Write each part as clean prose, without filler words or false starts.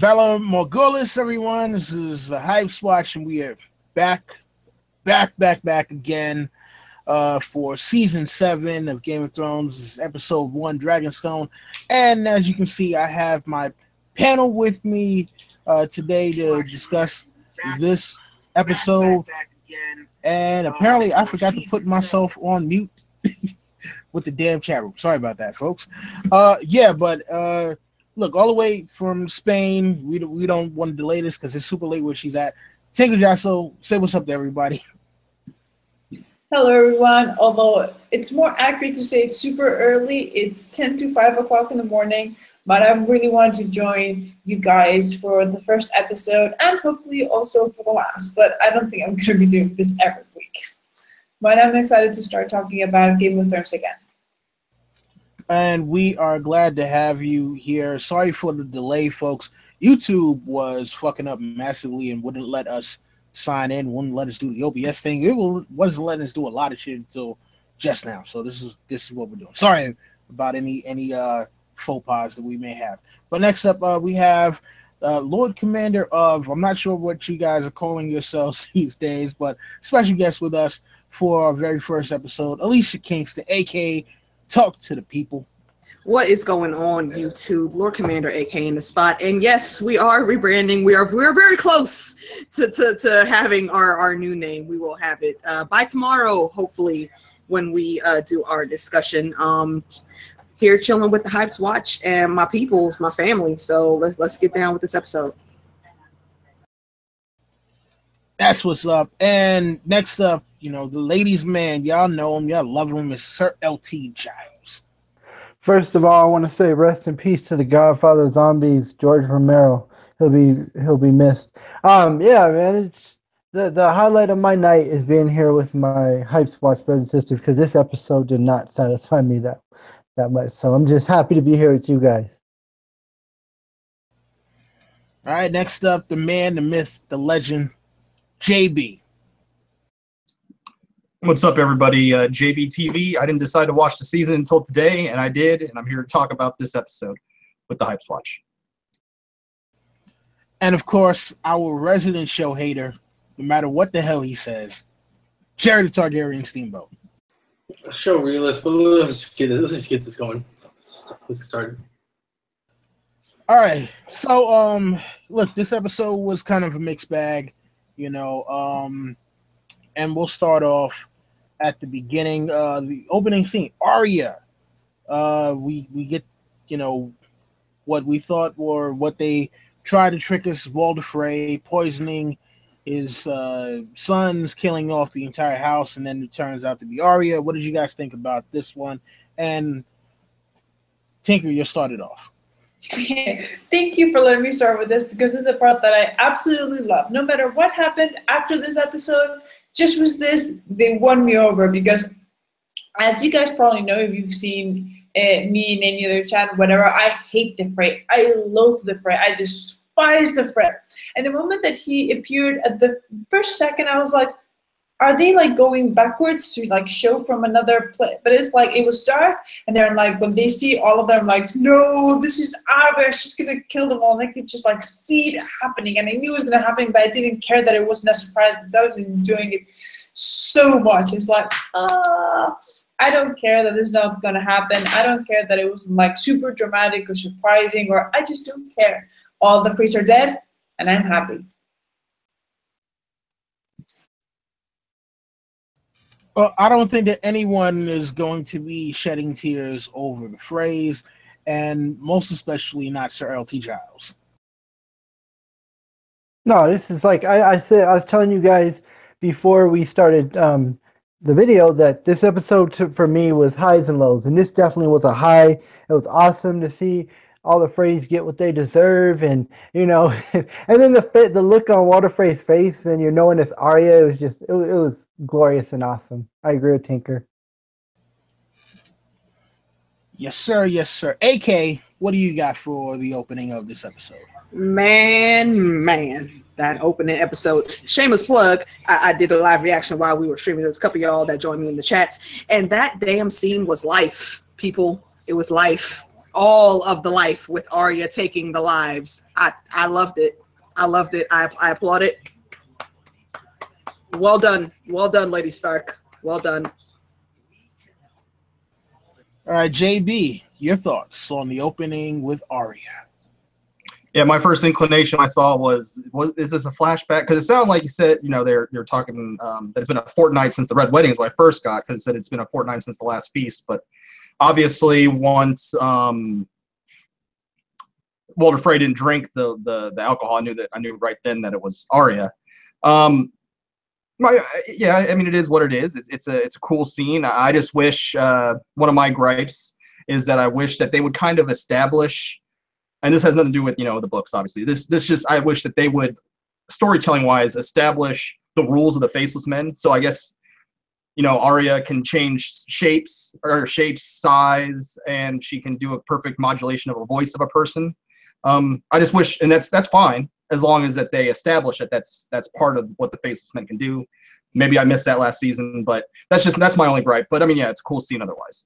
Valor Morgulis, everyone. This is the Hype Watch, and we are back again for season 7 of Game of Thrones. This is episode 1, Dragonstone. And as you can see, I have my panel with me today to discuss this episode. And apparently, I forgot to put myself on mute with the damn chat room. Sorry about that, folks. Look, all the way from Spain, we don't want to delay this because it's super late where she's at. Tinker Jasso, say what's up to everybody. Hello, everyone. Although it's more accurate to say it's super early. It's 10 to 5 o'clock in the morning, but I really want to join you guys for the first episode and hopefully also for the last, but I don't think I'm going to be doing this every week. But I'm excited to start talking about Game of Thrones again. And we are glad to have you here. Sorry for the delay, folks. YouTube was fucking up massively and wouldn't let us sign in, wouldn't let us do the OBS thing. It wasn't letting us do a lot of shit until just now. So this is what we're doing. Sorry about any faux pas that we may have. But next up, we have Lord Commander of, I'm not sure what you guys are calling yourselves these days, but special guest with us for our very first episode, Alicia Kingston, aka Talk to the People. What is going on, YouTube? Lord Commander, aka in the spot, and yes, we are rebranding. We are very close to having our new name. We will have it by tomorrow, hopefully, when we do our discussion. Here chilling with the Hypes Watch and my peoples, my family. So let's get down with this episode. That's what's up. And next up, the ladies' man, y'all know him, y'all love him, is Sir L.T. Giles. First of all, I want to say rest in peace to the Godfather of Zombies, George Romero. He'll be missed. Man, it's the highlight of my night is being here with my Hypes Watch brothers and sisters because this episode did not satisfy me that much. So I'm just happy to be here with you guys. All right, next up, the man, the myth, the legend, JB. What's up, everybody? JB TV. I didn't decide to watch the season until today, and I did, and I'm here to talk about this episode with the Hypes Watch. And of course, our resident show hater, no matter what the hell he says, Jerry the Targaryen Steamboat. Show realist, but let's just get this going. Let's start. All right, so look, this episode was kind of a mixed bag, and we'll start off at the beginning. The opening scene, Arya. We get, what we thought were what they tried to trick us, Walder Frey, poisoning his sons, killing off the entire house, and then it turns out to be Arya. What did you guys think about this one? And Tinker, you started off. Thank you for letting me start with this because this is a part that I absolutely love. No matter what happened after this episode, just was this, they won me over because, as you guys probably know, if you've seen me in any other chat, whatever, I hate the Frey. I loathe the Frey. I despise the Frey. And the moment that he appeared at the first second, I was like, are they like going backwards to like show from another place? But it's like it was dark, and they're like when they see all of them, like, no, this is Arya. She's gonna kill them all. And I could just like see it happening, and I knew it was gonna happen, but I didn't care that it wasn't a surprise because I was enjoying it so much. It's like, I don't care that this is not gonna happen. I don't care that it wasn't like super dramatic or surprising, or I just don't care. All the Freys are dead, and I'm happy. Well, I don't think that anyone is going to be shedding tears over the Freys, and most especially not Sir L.T. Giles. No, this is like I said. I was telling you guys before we started the video that this episode for me was highs and lows, and this definitely was a high. It was awesome to see all the Freys get what they deserve, and and then the look on Walder Frey's face, and knowing it's Arya, it was just it was glorious and awesome. I agree with Tinker. Yes, sir. Yes, sir. AK, what do you got for the opening of this episode? Man, that opening episode. Shameless plug. I did a live reaction while we were streaming. There was a couple of y'all that joined me in the chats, and that damn scene was life, people. It was life. all of the life with Arya taking the lives. I loved it. I loved it. I applaud it. Well done, Lady Stark. Well done. All right, JB, your thoughts on the opening with Arya? Yeah, my first inclination I saw was is this a flashback? Because it sounded like you said, they're talking that it's been a fortnight since the Red Wedding is what I first got, because it said it's been a fortnight since the last feast. But obviously, once Walter Frey didn't drink the alcohol, I knew right then that it was Arya. I mean, it is what it is. It's a cool scene. I just wish one of my gripes is that I wish that they would kind of establish. And this has nothing to do with, the books, obviously. This just, I wish that they would, storytelling-wise, establish the rules of the Faceless Men. So I guess, Arya can change shapes, size, and she can do a perfect modulation of a voice of a person. I just wish, and that's fine, as long as that they establish that that's part of what the Faceless Men can do. Maybe I missed that last season, but that's my only gripe. But I mean, yeah, it's a cool scene otherwise.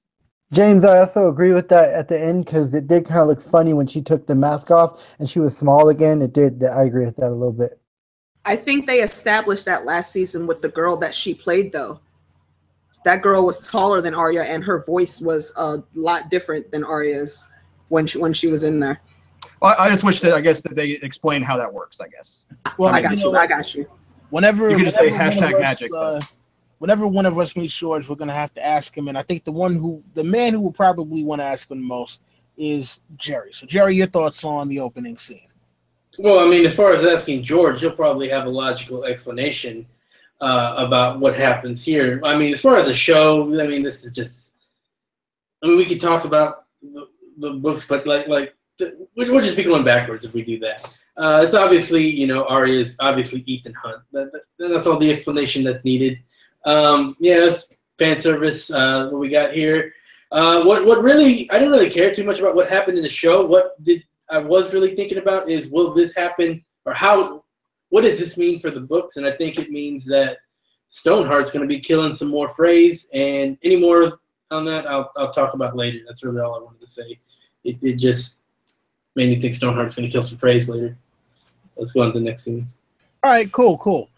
James, I also agree with that at the end, because it did kind of look funny when she took the mask off and she was small again. It did. I agree with that a little bit. I think they established that last season with the girl that she played, though. That girl was taller than Arya, and her voice was a lot different than Arya's when she was in there. Well, I just wish that they explain how that works, I guess. Well, I got you. Whenever you can just say hashtag magic. Whenever one of us meets George, we're gonna have to ask him, and I think the man who will probably want to ask him the most is Jerry. So, Jerry, your thoughts on the opening scene? Well, I mean, as far as asking George, he'll probably have a logical explanation about what happens here. I mean, as far as the show, I mean, this is just. I mean, we could talk about the books, but we'll just be going backwards if we do that. It's obviously, Arya is obviously Ethan Hunt. That's all the explanation that's needed. That's fan service. What we got here. What really, I didn't really care too much about what happened in the show. I was really thinking about is, will this happen, or what does this mean for the books? And I think it means that Stoneheart's going to be killing some more Freys, and any more on that, I'll talk about later. That's really all I wanted to say. It just made me think Stoneheart's going to kill some Freys later. Let's go on to the next scene. All right, cool.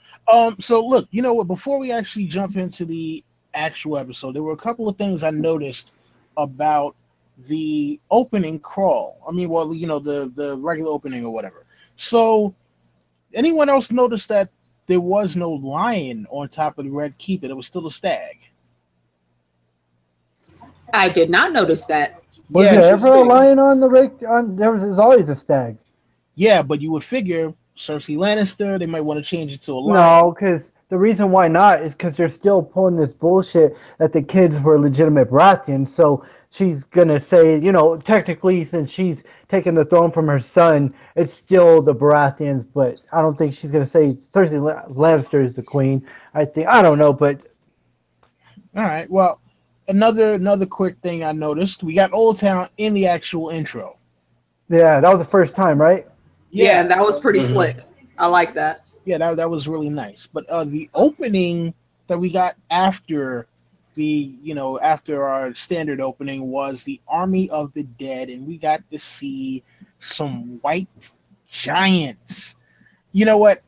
So look, you know what? Before we actually jump into the actual episode, there were a couple of things I noticed about the opening crawl. I mean, well, the regular opening or whatever. So, anyone else notice that there was no lion on top of the Red Keep? It was still a stag. I did not notice that. Was there ever a lion on the Red? There was always a stag. Yeah, but you would figure Cersei Lannister, they might want to change it to a lion. No, because the reason why not is because they're still pulling this bullshit that the kids were legitimate Baratheons. So she's going to say, technically, since she's taken the throne from her son, it's still the Baratheons. But I don't think she's going to say Cersei Lannister is the queen. I don't know, but. All right, well, another quick thing I noticed. We got Old Town in the actual intro. Yeah, that was the first time, right? Yeah, that was pretty slick. I like that. Yeah, that was really nice. But the opening that we got after after our standard opening was the Army of the Dead, and we got to see some white giants. You know what?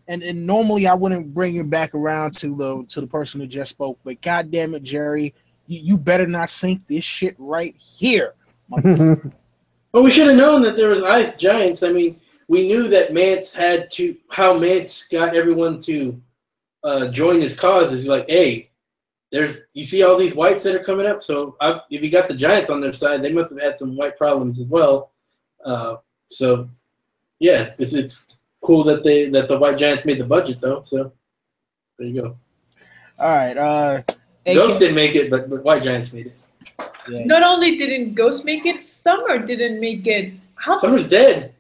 And normally I wouldn't bring it back around to the person who just spoke, but God damn it, Jerry, you better not sink this shit right here. Well, we should have known that there was ice giants. I mean, we knew that how Mance got everyone to join his cause is like, hey, you see all these whites that are coming up. So if you got the giants on their side, they must have had some white problems as well. So yeah, it's cool that the white giants made the budget though. So there you go. All right. Ghost didn't make it, but white giants made it. Yeah. Not only didn't Ghost make it, Summer didn't make it. Summer's dead.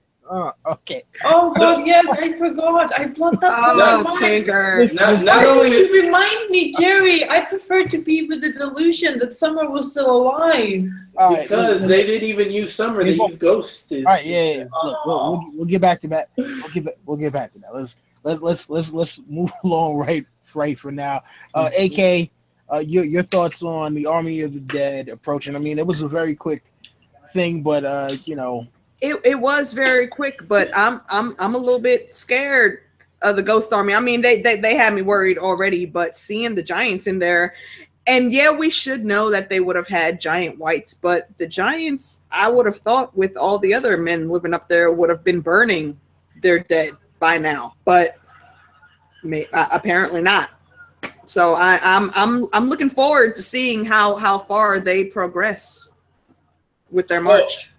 Okay. Oh God, yes, I forgot. I blocked that. Oh, Tigger. Not only did you remind me, Jerry? I prefer to be with the delusion that Summer was still alive. Because they didn't even use Summer; they used Ghost. All right, yeah. Look, we'll get back to that. We'll get back to that. Let's move along right for now. AK, your thoughts on the Army of the Dead approaching? I mean, it was a very quick thing, but It was very quick, but I'm a little bit scared of the Ghost Army. I mean, they had me worried already, but seeing the giants in there, and yeah, we should know that they would have had giant whites, but the giants, I would have thought with all the other men living up there would have been burning their dead by now, but apparently not. So I'm looking forward to seeing how far they progress with their march.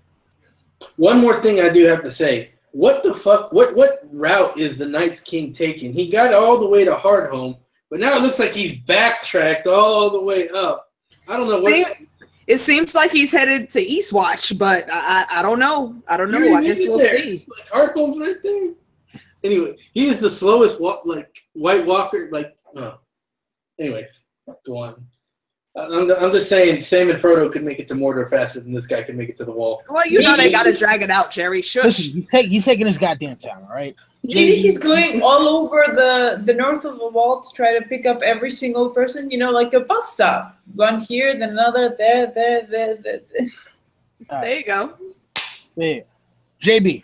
One more thing I do have to say. What the fuck? What route is the Night's King taking? He got all the way to Hardhome, but now it looks like he's backtracked all the way up. I don't know what. It seems like he's headed to Eastwatch, but I don't know. I guess we'll see. Like, Hardhome's right there. Anyway, he is the slowest White Walker. Anyways, go on. I'm just saying, Sam and Frodo could make it to Mordor faster than this guy could make it to the Wall. Well, you know they got to drag it out, Jerry. Shush. He's taking his goddamn time, all right? Maybe he's going all over the north of the Wall to try to pick up every single person, like a bus stop. One here, then another there. There you go. Yeah. JB.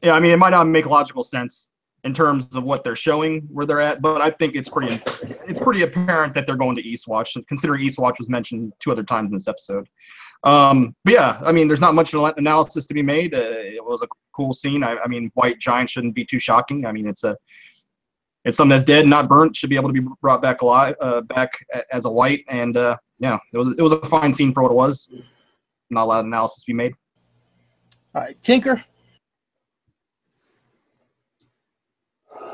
Yeah, I mean, it might not make logical sense in terms of what they're showing where they're at, but I think it's pretty apparent that they're going to Eastwatch, considering Eastwatch was mentioned 2 other times in this episode. But yeah, I mean, there's not much analysis to be made. It was a cool scene. I mean, white giant shouldn't be too shocking. I mean, it's something that's dead, not burnt, should be able to be brought back alive, back as a white. And yeah, it was a fine scene for what it was. Not a lot of analysis to be made. All right, Tinker.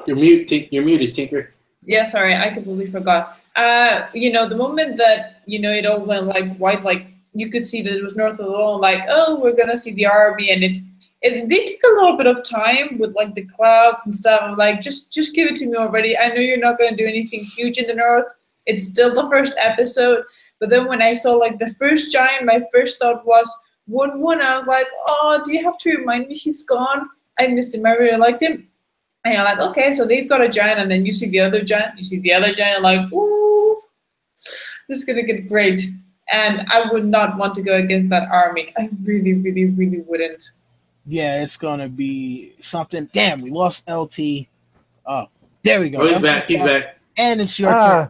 You're muted, Tinker. Yeah, sorry, I completely forgot. The moment that, it all went white, you could see that it was north of the Wall, we're gonna see the army, and it did take a little bit of time with the clouds and stuff. I'm like, just give it to me already. I know you're not gonna do anything huge in the north. It's still the first episode. But then when I saw the first giant, my first thought was 1-1. I was like, oh, do you have to remind me he's gone? I missed him. I really liked him. And you're like, okay, so they've got a giant, and then you see the other giant, ooh, this is going to get great. And I would not want to go against that army. I really, really, really wouldn't. Yeah, it's going to be something. Damn, we lost LT. Oh, there we go. Oh, he's back. He's back. And it's your turn.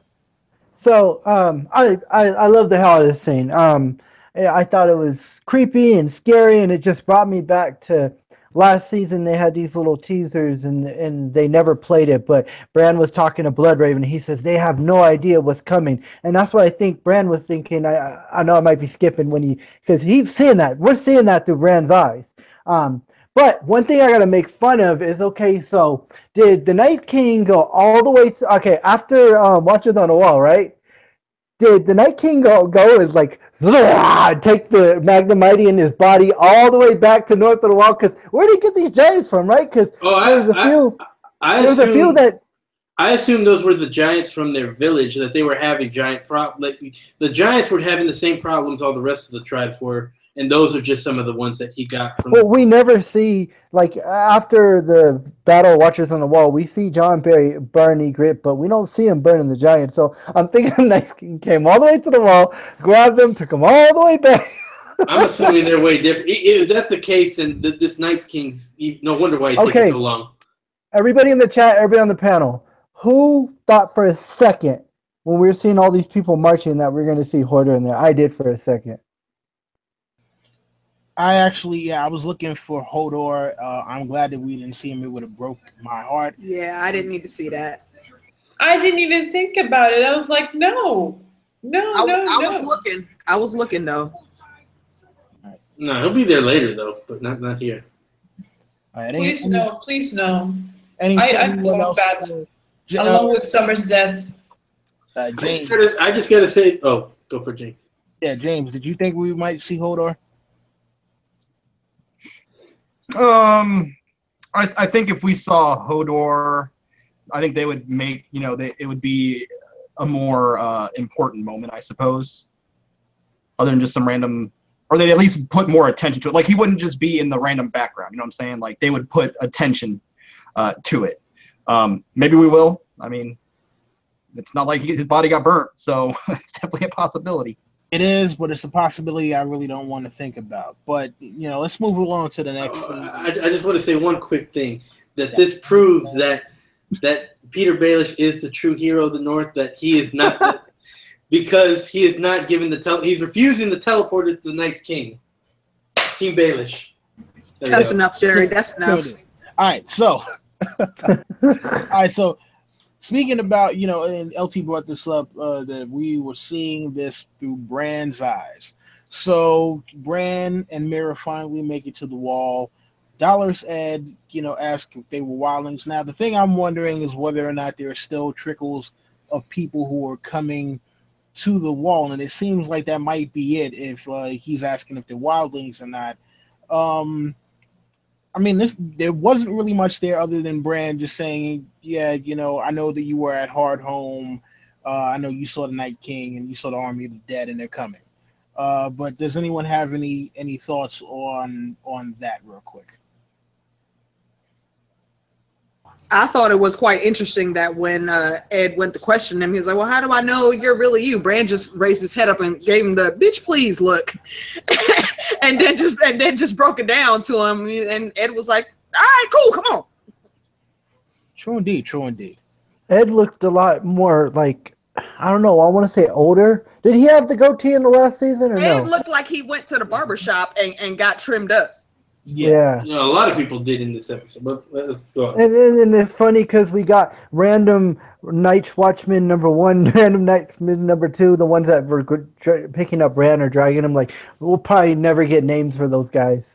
So, I love the hell out of this scene. I thought it was creepy and scary, and it just brought me back to last season. They had these little teasers, and they never played it, but Bran was talking to Bloodraven, and he says they have no idea what's coming. And that's what I think Bran was thinking. I know I might be skipping because he's seeing that. We're seeing that through Bran's eyes. But one thing I got to make fun of is, okay, so did the Night King go all the way to, okay, after Watchers on the Wall, right? Did the Night King go as take the Magnum Mighty in his body all the way back to north of the Wall? Because where did he get these giants from, right? Because I assume those were the giants from their village, that they were having giant problems. The giants were having the same problems all the rest of the tribes were, and those are just some of the ones that he got from. Well, we never see, after the battle of Watchers on the Wall, we see Jon burn Ygritte, but we don't see him burning the giants. So I'm thinking Night King came all the way to the wall, grabbed them, took them all the way back. I'm assuming they're way different. If that's the case, then this Night King's, no wonder why he's taking so long. Everybody in the chat, everybody on the panel, who thought for a second when we were seeing all these people marching that we're going to see Hodor in there? I did for a second. I was looking for Hodor. I'm glad that we didn't see him. It would have broke my heart. Yeah, I didn't need to see that. I didn't even think about it. I was like, no. I was looking though. No, he'll be there later though, but not here. Right, please no. I love that. Along with Summer's death. James. I just gotta say, go for James. Yeah, James. Did you think we might see Hodor? I think if we saw Hodor, I think they would make, it would be a more important moment, I suppose, other than just some random, or they'd at least put more attention to it. He wouldn't just be in the random background, you know what I'm saying? They would put attention to it. Maybe we will. I mean, it's not like his body got burnt, so it's definitely a possibility. It is, but it's a possibility I really don't want to think about. But let's move along to the next. I just want to say one quick thing that this proves that Peter Baelish is the true hero of the North. That he is not because he is not given he's refusing the teleporter to the Night's King. Team Baelish. That's enough, Jerry. That's enough. All right, so speaking about, and LT brought this up, that we were seeing this through Bran's eyes. So Bran and Mira finally make it to the wall. Dolores Ed, asked if they were wildlings. Now, the thing I'm wondering is whether or not there are still trickles of people who are coming to the wall, and it seems like that might be it if he's asking if they're wildlings or not. There wasn't really much there other than Bran just saying, yeah, I know that you were at Hardhome. I know you saw the Night King and you saw the army of the dead and they're coming. But does anyone have any thoughts on that real quick? I thought it was quite interesting that when Ed went to question him, he was like, well, how do I know you're really you? Bran just raised his head up and gave him the bitch please look. and then just broke it down to him. And Ed was like, all right, cool, come on. True indeed. Ed looked a lot more like, I don't know, I want to say older. Did he have the goatee in the last season or Ed no? looked like he went to the barbershop and got trimmed up. Yeah. A lot of people did in this episode, but let's go on. And it's funny because we got random Night Watchman number 1, random Nightsman number 2, the ones that were picking up Bran or dragging him. Like, we'll probably never get names for those guys.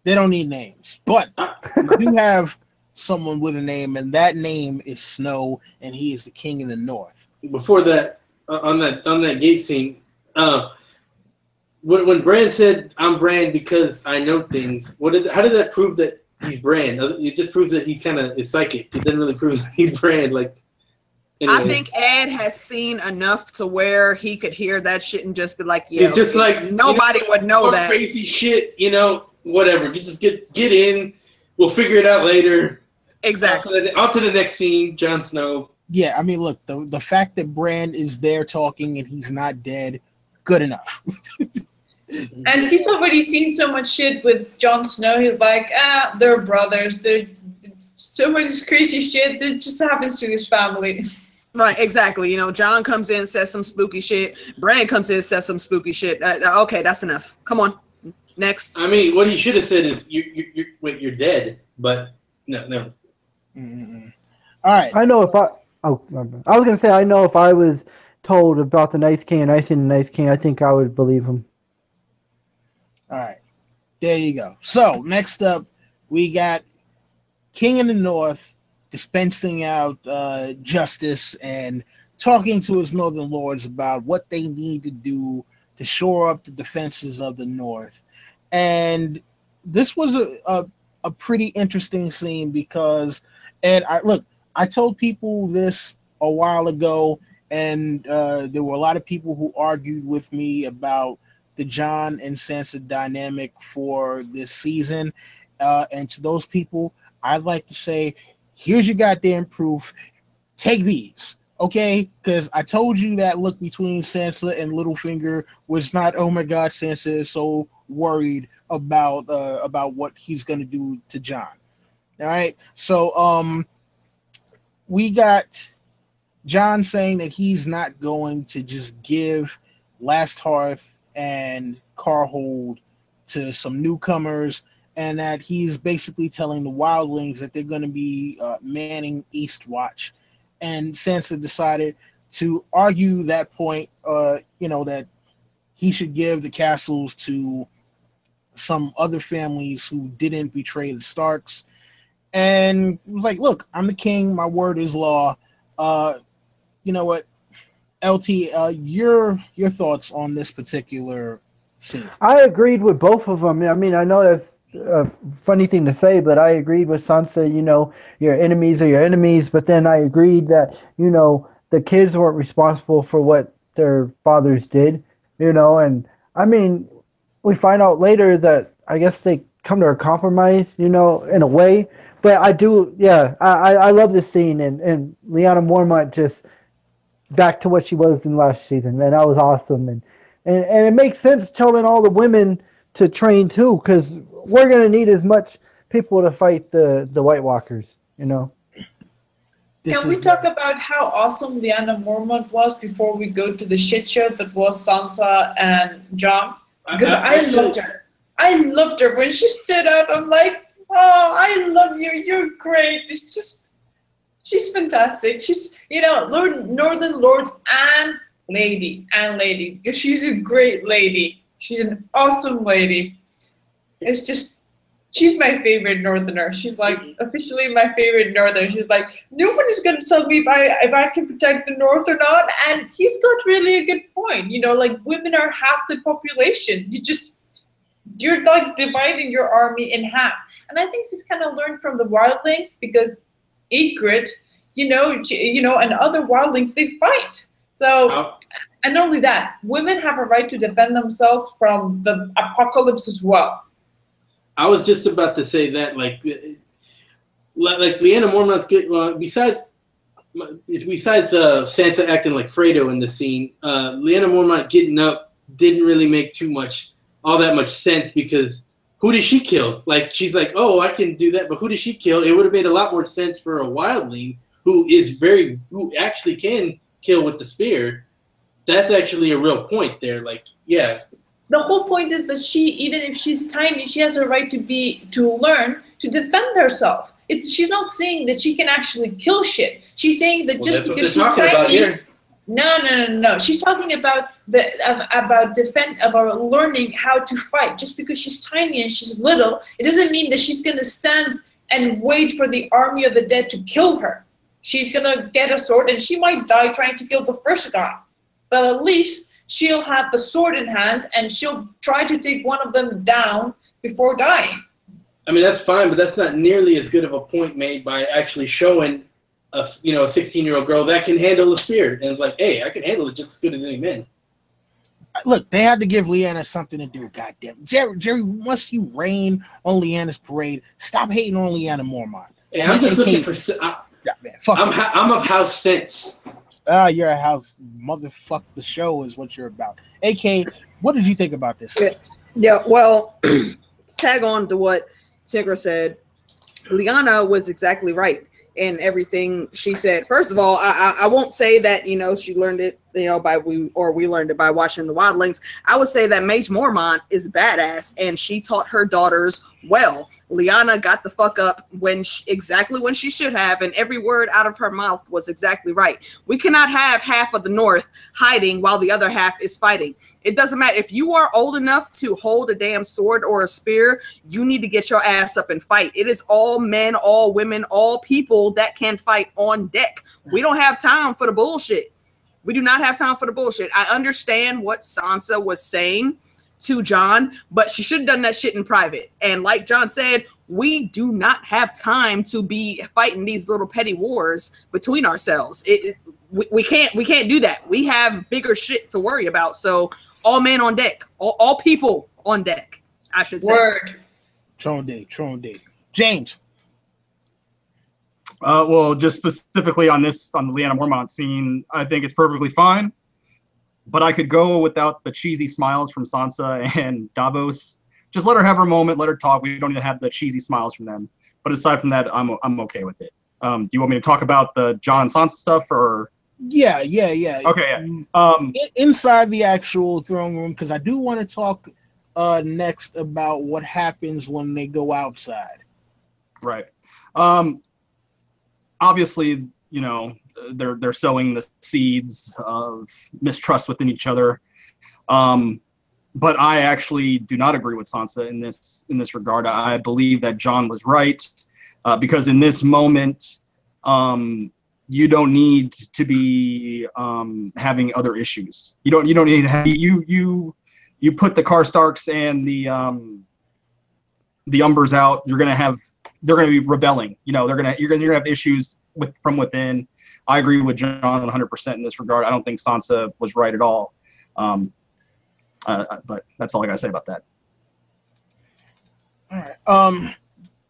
They don't need names, but we do have someone with a name, and that name is Snow, and he is the king in the North. Before that, on that gate scene, when Bran said, "I'm Bran because I know things," how did that prove that he's Bran? It just proves that he kind of is psychic. It doesn't really prove that he's Bran. Like, anyway. I think Ed has seen enough to where he could hear that shit and just be like, "Yeah." It's just like nobody would know that crazy shit. Whatever. Just get in. We'll figure it out later. Exactly. On to the next scene. Jon Snow. Yeah, look, the fact that Bran is there talking and he's not dead, good enough. And he's already seen so much shit with Jon Snow. He's like, they're brothers. They're so much crazy shit that just happens to his family. Right, exactly. Jon comes in, says some spooky shit. Bran comes in, says some spooky shit. Okay, that's enough. Come on, next. What he should have said is, you're dead. But no. Mm-hmm. All right. I know if I was gonna say I know if I was told about the Night King and I seen the Night King, I think I would believe him. All right, there you go. So next up, we got King in the North dispensing out justice and talking to his northern lords about what they need to do to shore up the defenses of the North. And this was a pretty interesting scene because, and I told people this a while ago, and there were a lot of people who argued with me about the Jon and Sansa dynamic for this season. And to those people, I'd like to say, here's your goddamn proof. Take these, okay? Because I told you that look between Sansa and Littlefinger was not, oh my God, Sansa is so worried about what he's going to do to Jon. All right? So we got Jon saying that he's not going to just give Last Hearth and Carhold to some newcomers, and that he's basically telling the wildlings that they're going to be manning East Watch. And Sansa decided to argue that point, that he should give the castles to some other families who didn't betray the Starks. And was like, look, I'm the king, my word is law. You know what? LT, your thoughts on this particular scene? I agreed with both of them. I know that's a funny thing to say, but I agreed with Sansa. Your enemies are your enemies. But then I agreed that the kids weren't responsible for what their fathers did. And we find out later that I guess they come to a compromise. In a way. But I do, yeah. I love this scene, and Lyanna Mormont just back to what she was in last season, and that was awesome. And and it makes sense telling all the women to train too, because we're gonna need as much people to fight the White Walkers. You know. Can we talk about how awesome Lyanna Mormont was before we go to the shit show that was Sansa and Jon? Because I loved her. I loved her when she stood up. I'm like, oh, I love you. You're great. It's just, she's fantastic. She's, Northern Lords and lady, because she's a great lady. She's an awesome lady. It's just, she's my favorite Northerner. She's like officially my favorite Northerner. She's like, no one is going to tell me if I can protect the North or not. And he's got really a good point. Like women are half the population. You're like dividing your army in half. And I think she's kind of learned from the wildlings, because Ygritte, and other wildlings, they fight. So, and not only that, women have a right to defend themselves from the apocalypse as well. I was just about to say that, like Lyanna Mormont's good. Besides Sansa acting like Fredo in the scene, Lyanna Mormont getting up didn't really make all that much sense, because who did she kill? Like, she's like, oh, I can do that, but who did she kill? It would have made a lot more sense for a wildling who actually can kill with the spear. That's actually a real point there. Like, yeah. The whole point is that she, even if she's tiny, she has a right to learn to defend herself. She's not saying that she can actually kill shit. She's saying that just because she's tiny. No. She's talking about learning how to fight. Just because she's tiny and she's little, it doesn't mean that she's gonna stand and wait for the army of the dead to kill her. She's gonna get a sword, and she might die trying to kill the first guy, but at least she'll have the sword in hand, and she'll try to take one of them down before dying. I mean, that's fine, but that's not nearly as good of a point made by actually showing a 16-year-old girl that can handle a spear, and like, hey, I can handle it just as good as any man. Look, they had to give Lyanna something to do. Goddamn, Jerry, once you rain on Lyanna's parade, stop hating on Lyanna Mormont. Hey, I'm just looking for. I'm of house sense. You're a house motherfuck. The show is what you're about. AK, what did you think about this? Yeah, well, tag on to what Tigra said. Lyanna was exactly right in everything she said. First of all, I won't say that she learned it we learned it by watching the Wildlings. I would say that Mage Mormont is badass, and she taught her daughters well. Lyanna got the fuck up exactly when she should have, and every word out of her mouth was exactly right. We cannot have half of the North hiding while the other half is fighting. It doesn't matter if you are old enough to hold a damn sword or a spear. You need to get your ass up and fight. It is all men, all women, all people that can fight on deck. We don't have time for the bullshit. We do not have time for the bullshit. I understand what Sansa was saying to Jon, but she should have done that shit in private. And like Jon said, we do not have time to be fighting these little petty wars between ourselves. We can't do that. We have bigger shit to worry about. So all men on deck, all people on deck, I should say. Word. Tron Day. James. Well, just specifically on the Lyanna Mormont scene, I think it's perfectly fine. But I could go without the cheesy smiles from Sansa and Davos. Just let her have her moment, let her talk. We don't need to have the cheesy smiles from them. But aside from that, I'm okay with it. Do you want me to talk about the Jon and Sansa stuff, or? Yeah. Okay. Yeah. Inside the actual throne room, because I do want to talk next about what happens when they go outside. Right. Obviously, they're sowing the seeds of mistrust within each other. But I actually do not agree with Sansa in this regard. I believe that Jon was right, because in this moment, you don't need to be having other issues. You don't need to have you put the Karstarks and the Umbers out. They're gonna be rebelling. You're gonna have issues from within. I agree with Jon 100% in this regard. I don't think Sansa was right at all. But that's all I gotta say about that. All right.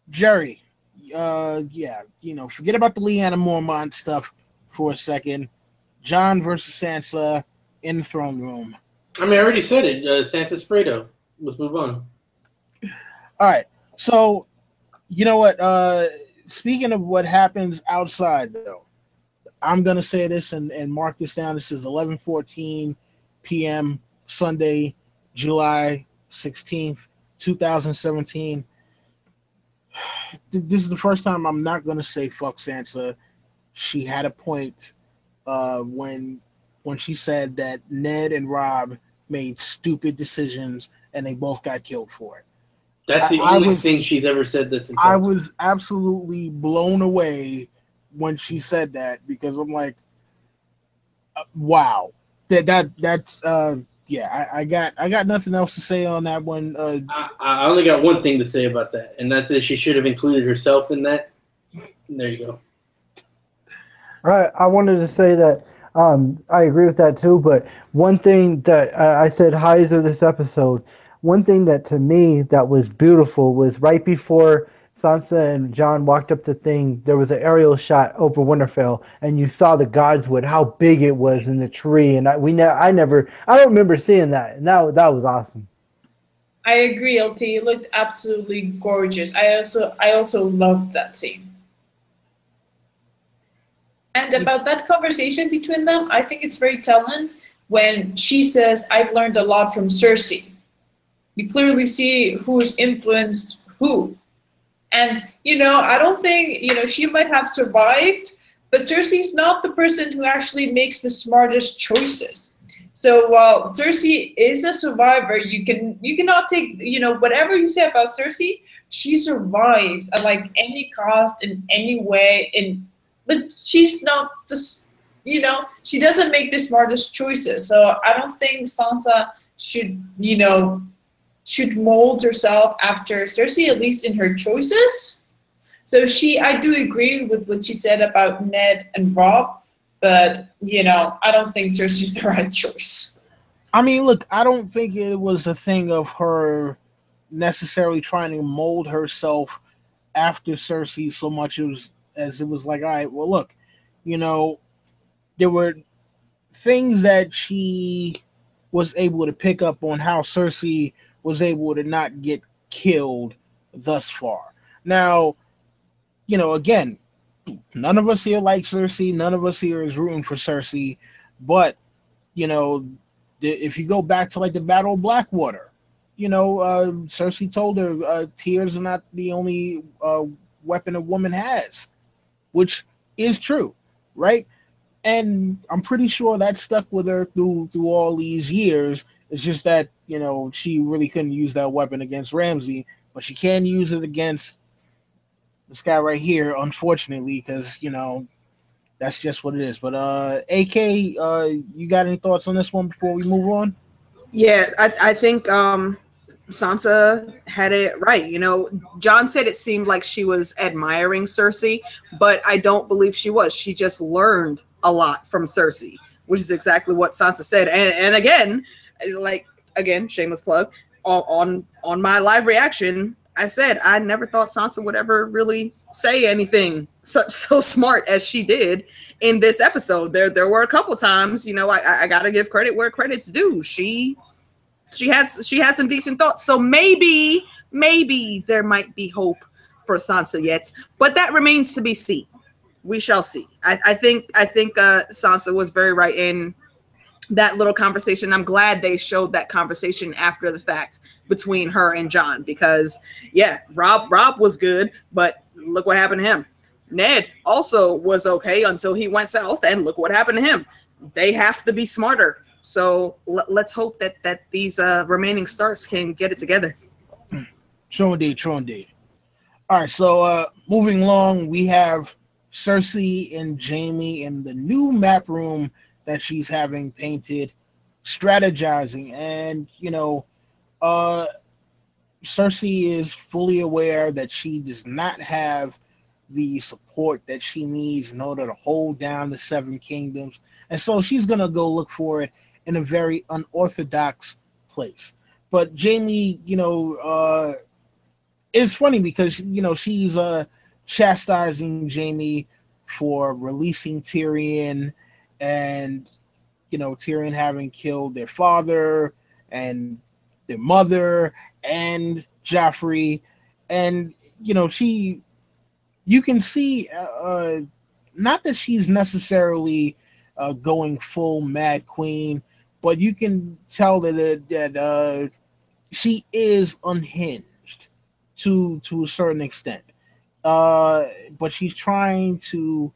Jerry, forget about the Lyanna Mormont stuff for a second. Jon versus Sansa in the throne room. I mean, I already said it. Sansa's Fredo. Let's move on. All right. So, you know what? Speaking of what happens outside, though, I'm gonna say this and mark this down. This is 11:14 p.m. Sunday, July 16th, 2017. This is the first time I'm not gonna say fuck Sansa. She had a point when she said that Ned and Rob made stupid decisions and they both got killed for it. That's the only thing she's ever said that's intelligent. I was absolutely blown away when she said that because I'm like, wow, that's yeah. I got nothing else to say on that one. I only got one thing to say about that, and that's that she should have included herself in that. There you go. All right, I wanted to say that I agree with that too. But one thing that I said highs of this episode, one thing that to me that was beautiful was right before Sansa and Jon walked up the thing, there was an aerial shot over Winterfell, and you saw the godswood, how big it was in the tree, and I don't remember seeing that, and that was awesome. I agree, LT. It looked absolutely gorgeous. I also loved that scene. And about that conversation between them, I think it's very telling when she says, "I've learned a lot from Cersei." You clearly see who's influenced who. And, I don't think, she might have survived, but Cersei's not the person who actually makes the smartest choices. So while Cersei is a survivor, you cannot take, whatever you say about Cersei, she survives at like any cost in any way, but she's not this, she doesn't make the smartest choices. So I don't think Sansa should mold herself after Cersei, at least in her choices. So I do agree with what she said about Ned and Rob, but, I don't think Cersei's the right choice. I mean, look, I don't think it was a thing of her necessarily trying to mold herself after Cersei so much as it was like, all right, well, look, there were things that she was able to pick up on how Cersei was able to not get killed thus far. Now, again, none of us here like Cersei. None of us here is rooting for Cersei. But, if you go back to like the Battle of Blackwater, Cersei told her tears are not the only weapon a woman has, which is true, right? And I'm pretty sure that stuck with her through all these years. It's just that, she really couldn't use that weapon against Ramsay, but she can use it against this guy right here, unfortunately, because, that's just what it is. But AK, you got any thoughts on this one before we move on? Yeah, I think Sansa had it right. Jon said it seemed like she was admiring Cersei, but I don't believe she was. She just learned a lot from Cersei, which is exactly what Sansa said. And again, shameless plug, on my live reaction, I said I never thought Sansa would ever really say anything so smart as she did in this episode. There were a couple times, I gotta give credit where credit's due. She had some decent thoughts. So maybe there might be hope for Sansa yet, but that remains to be seen. We shall see. I think Sansa was very right in that little conversation. I'm glad they showed that conversation after the fact between her and Jon, because Rob was good, but look what happened to him. Ned also was okay until he went south, and look what happened to him. They have to be smarter. So let's hope that these remaining Starks can get it together. True indeed. All right, so moving along, we have Cersei and Jamie in the new map room that she's having painted, strategizing. And, Cersei is fully aware that she does not have the support that she needs in order to hold down the Seven Kingdoms. And so she's going to go look for it in a very unorthodox place. But Jamie, it's funny because, she's chastising Jamie for releasing Tyrion and, Tyrion having killed their father and their mother and Joffrey, and you can see not that she's necessarily going full Mad Queen, but you can tell that she is unhinged to a certain extent. But she's trying to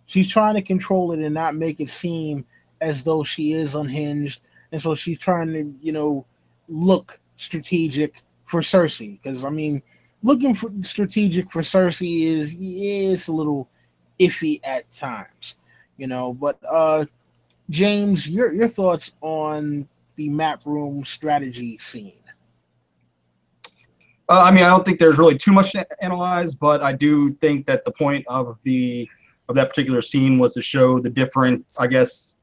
control it and not make it seem as though she is unhinged, and so she's trying to look strategic for Cersei, because looking for strategic for Cersei is a little iffy at times, But James, your thoughts on the map room strategy scene? I don't think there's really too much to analyze, but I do think that the point of that particular scene was to show the different, I guess,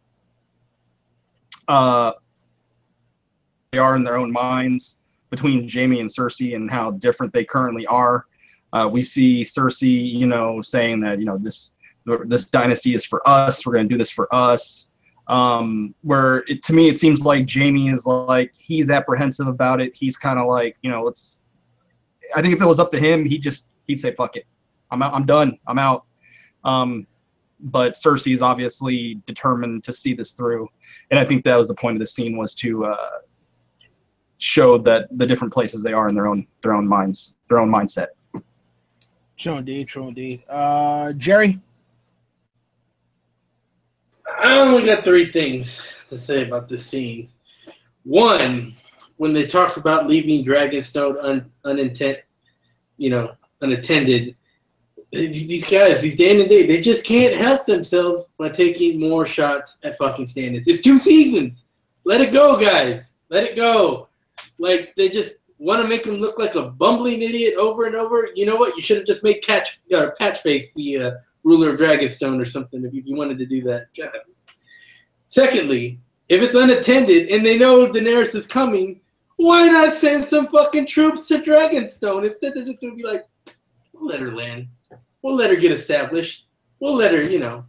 they are in their own minds between Jamie and Cersei and how different they currently are. We see Cersei, saying that, this dynasty is for us. We're going to do this for us. To me, it seems like Jamie is like, he's apprehensive about it. He's kind of like, I think if it was up to him, he'd say, fuck it. I'm done. I'm out. But Cersei is obviously determined to see this through. And I think that was the point of the scene, was to show that the different places they are in their own minds, their own mindset. True indeed. Jerry? I only got 3 things to say about this scene. One, when they talked about leaving Dragonstone unattended, these guys, these day and day, they just can't help themselves by taking more shots at fucking Stannis. It's 2 seasons. Let it go, guys. Let it go. Like, they just want to make him look like a bumbling idiot over and over. You know what? You should have just made Patchface the ruler of Dragonstone or something if you wanted to do that. God. Secondly, if it's unattended and they know Daenerys is coming, why not send some fucking troops to Dragonstone? Instead, they're just going to be like, we'll let her land. We'll let her get established. We'll let her,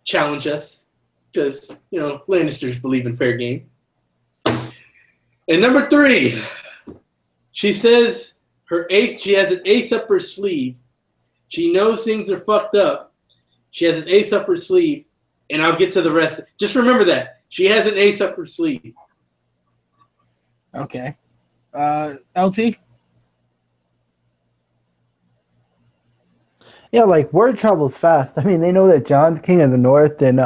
challenge us. Because, Lannisters believe in fair game. And number 3, she says she has an ace up her sleeve. She knows things are fucked up. She has an ace up her sleeve. And I'll get to the rest. Just remember that. She has an ace up her sleeve. Okay. LT? Yeah, like, word travels fast. They know that John's king of the north and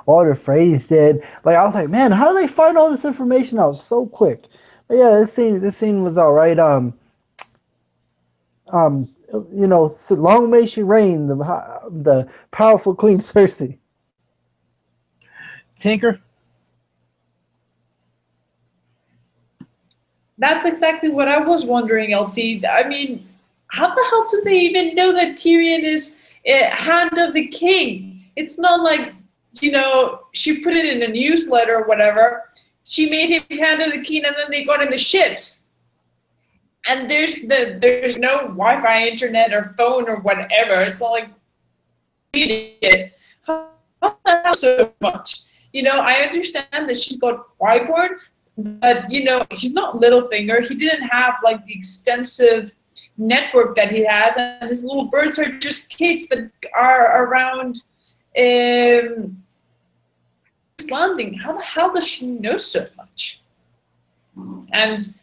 all the Freys did. Like, I was like, man, how do they find all this information out so quick? But yeah, this scene was all right. So long may she reign, the powerful Queen Cersei. Tinker? That's exactly what I was wondering, LT. How the hell do they even know that Tyrion is Hand of the King? It's not like, she put it in a newsletter or whatever. She made him Hand of the King, and then they got in the ships. And there's no Wi-Fi, internet, or phone or whatever. It's not like it. How the hell so much? I understand that she's got Wyborn, but he's not Littlefinger. He didn't have like the extensive network that he has, and his little birds are just kids that are around Landing. How the hell does she know so much? And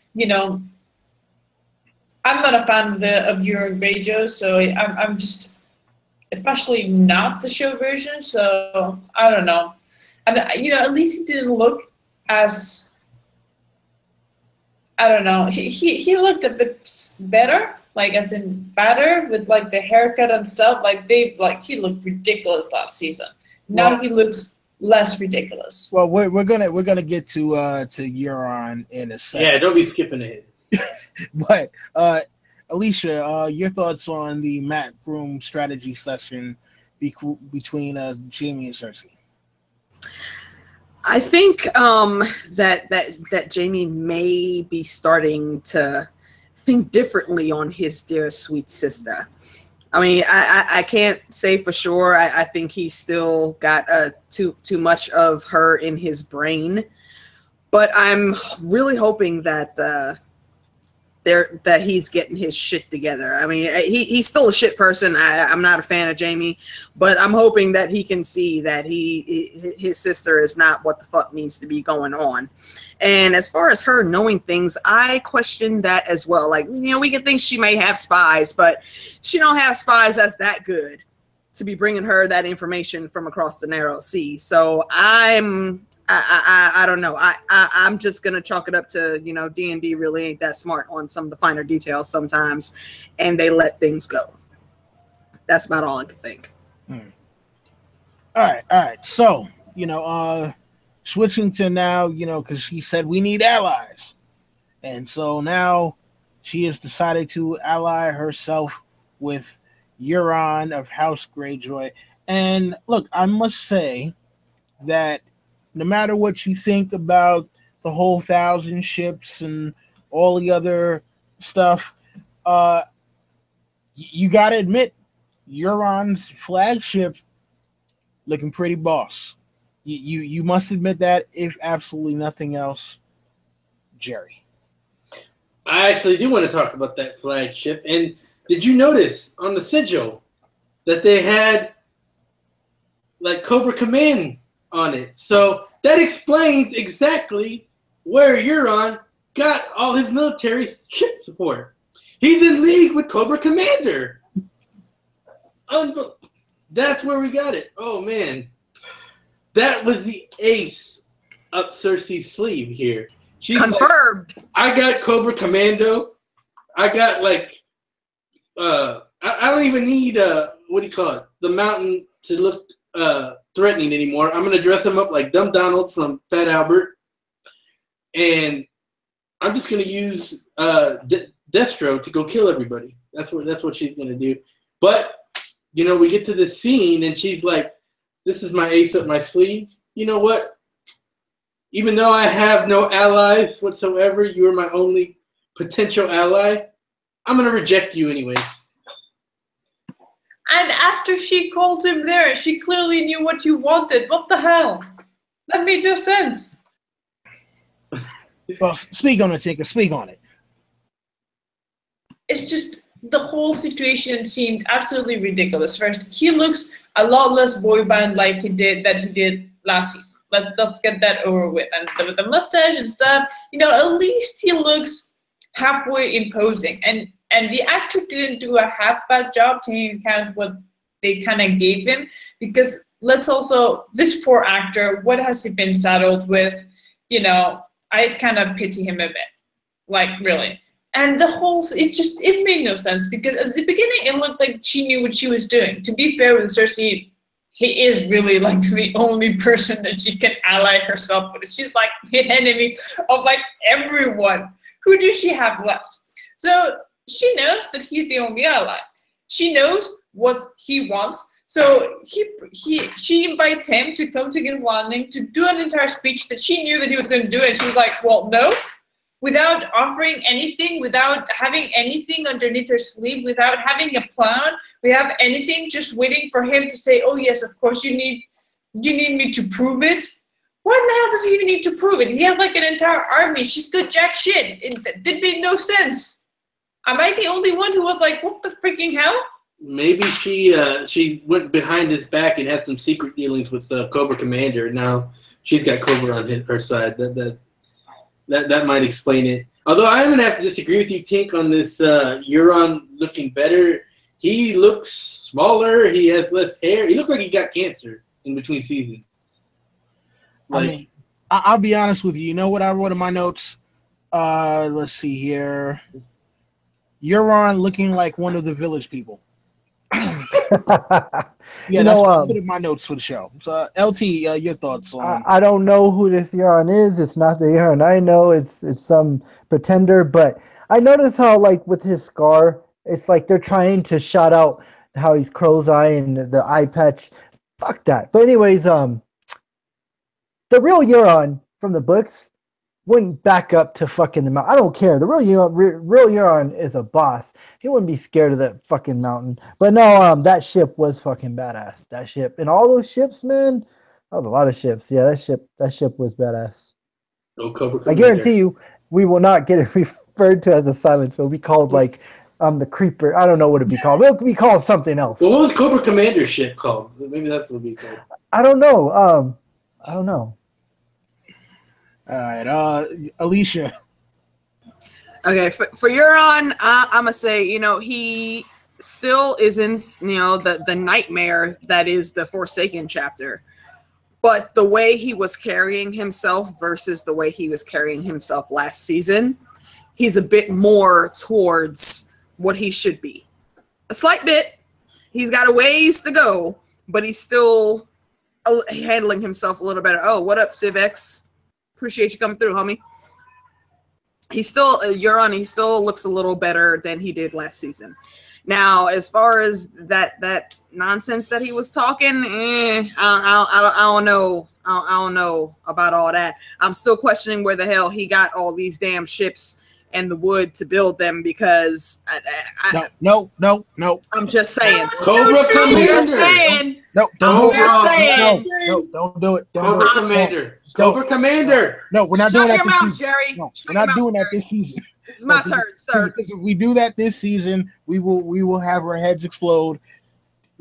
I'm not a fan of Euron Greyjoy, so I'm just, especially not the show version. So I don't know, and at least he didn't look as, I don't know. He looked a bit better. Like, as in better, with like the haircut and stuff. He looked ridiculous last season. Now he looks less ridiculous. Well, we're gonna get to Euron in a second. Yeah, don't be skipping ahead. But Alicia, your thoughts on the map room strategy session between Jamie and Cersei? I think that Jamie may be starting to think differently on his dear sweet sister. I mean, I can't say for sure. I think he's still got too much of her in his brain, but I'm really hoping that that he's getting his shit together. I mean, he's still a shit person. I'm not a fan of Jamie, but I'm hoping that he can see that his sister is not what the fuck needs to be going on. And as far as her knowing things, I question that as well. Like, you know, we can think she may have spies, but she don't have spies that's that good to be bringing her that information from across the narrow sea. So I don't know. I'm just gonna chalk it up to, you know, D&D really ain't that smart on some of the finer details sometimes, and they let things go. That's about all I can think. All right. So, you know, switching to now, you know, because she said we need allies, and so now she has decided to ally herself with Euron of House Greyjoy. And look, I must say that no matter what you think about the whole 1,000 ships and all the other stuff, you got to admit, Euron's flagship looking pretty boss. You must admit that, if absolutely nothing else, Jerry. I actually do want to talk about that flagship. And did you notice on the sigil that they had like Cobra Command on it? So that explains exactly where Euron got all his military ship support. He's in league with Cobra Commander. That's where we got it. Oh, man. That was the ace up Cersei's sleeve here. She's confirmed. Like, I got Cobra Commando. I got like, I don't even need, what do you call it? The mountain to look threatening anymore. I'm going to dress him up like Dumb Donald from Fat Albert. And I'm just going to use Destro to go kill everybody. That's what she's going to do. But, you know, we get to this scene and she's like, this is my ace up my sleeve. You know what? Even though I have no allies whatsoever, you are my only potential ally, I'm going to reject you anyways. And after she called him there, she clearly knew what you wanted. What the hell? That made no sense. Well, speak on it, Tinker. Speak on it. It's just the whole situation seemed absolutely ridiculous. First, he looks a lot less boy band like he did last season. Let's get that over with. And with the mustache and stuff, you know, at least he looks halfway imposing. And the actor didn't do a half bad job taking account what they kind of gave him, because this poor actor, what has he been saddled with? You know, I kind of pity him a bit, like really. And it made no sense, because at the beginning it looked like she knew what she was doing. To be fair with Cersei, he is really like the only person that she can ally herself with. She's like the enemy of like everyone. Who does she have left? So she knows that he's the only ally. She knows what he wants. So she invites him to come to King's Landing to do an entire speech that she knew that he was going to do. And she was like, well, no. Without offering anything, without having anything underneath her sleeve, without having a plan, without anything, just waiting for him to say, oh yes, of course you need me to prove it. Why in the hell does he even need to prove it? He has like an entire army. She's good jack shit. It made no sense. Am I the only one who was like, what the freaking hell? Maybe she went behind his back and had some secret dealings with the Cobra Commander. And now she's got Cobra on her side. That might explain it. Although I'm going to have to disagree with you, Tink, on this Euron looking better. He looks smaller. He has less hair. He looks like he got cancer in between seasons. I mean, I'll be honest with you. You know what I wrote in my notes? Let's see here. Euron looking like one of the village people. Yeah, that's what I put in my notes for the show. So, LT, your thoughts on? I don't know who this Euron is. It's not the Euron I know. It's some pretender. But I notice how, like, with his scar, it's like they're trying to shout out how he's crow's eye and the eye patch. Fuck that. But anyways, the real Euron from the books wouldn't back up to fucking the mountain. I don't care. The real Euron is a boss. He wouldn't be scared of that fucking mountain. But no, that ship was fucking badass. That ship and all those ships, man. That was a lot of ships. Yeah, that ship was badass. No Cobra I Commander. guarantee you, we will not get it referred to as a silent. So it'll be called like the Creeper. I don't know what it'd be called. It'll be called something else. Well, what was Cobra Commander's ship called? Maybe that's what it'll be called. I don't know. I don't know. All right, Alicia. Okay, for Euron, I'm gonna say, he still isn't, the nightmare that is the Forsaken chapter. But the way he was carrying himself versus the way he was carrying himself last season, he's a bit more towards what he should be. A slight bit. He's got a ways to go, but he's still handling himself a little better. Oh, what up, Civex? Appreciate you coming through, homie. He's still, Euron, he still looks a little better than he did last season. Now, as far as that nonsense that he was talking, I don't know. I don't know about all that. I'm still questioning where the hell he got all these damn ships and the wood to build them, because No. I'm just saying. Cobra Commander. I'm just saying. No, I'm just saying. don't do it. Cobra Commander. Cobra Commander. No, we're not Shut doing that your this mouth, season. Jerry. No, Shut we're your not mouth, doing that Jerry. this season. This is my turn, sir. Because if we do that this season, we will have our heads explode.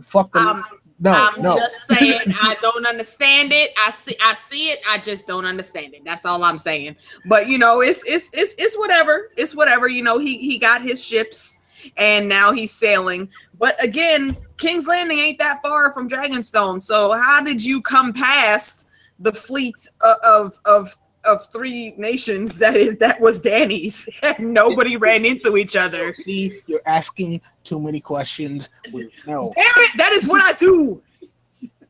Fuck them. I'm just saying, I don't understand it. I see it. I just don't understand it. That's all I'm saying. But it's whatever. It's whatever. He got his ships and now he's sailing. But again, King's Landing ain't that far from Dragonstone. So how did you come past the fleet of three nations that was Dany's, and nobody ran into each other? See, you're asking too many questions. No. Damn it, that is what I do.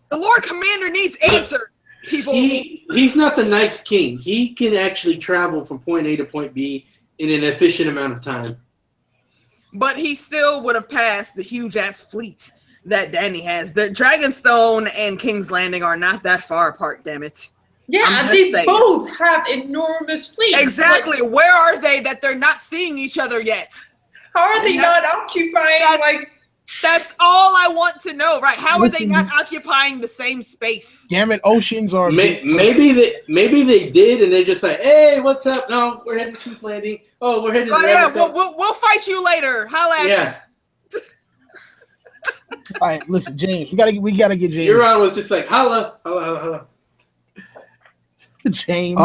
The Lord Commander needs answer, people. He's not the Night's King. He can actually travel from point A to point B in an efficient amount of time. But he still would have passed the huge-ass fleet that Dany has. The Dragonstone and King's Landing are not that far apart, damn it. Yeah, they both have enormous fleets. Exactly. Like, where are they that they're not seeing each other yet? How are they not occupying, That's all I want to know, right? How are they not occupying the same space? Damn it, oceans are... Maybe they did, and they're just like, hey, what's up? No, we're heading to King's Landing. Oh, we're heading to... Oh, yeah, we'll fight you later. Holla at you. All right, listen, James, we gotta get James. Euron was just like, holla. James.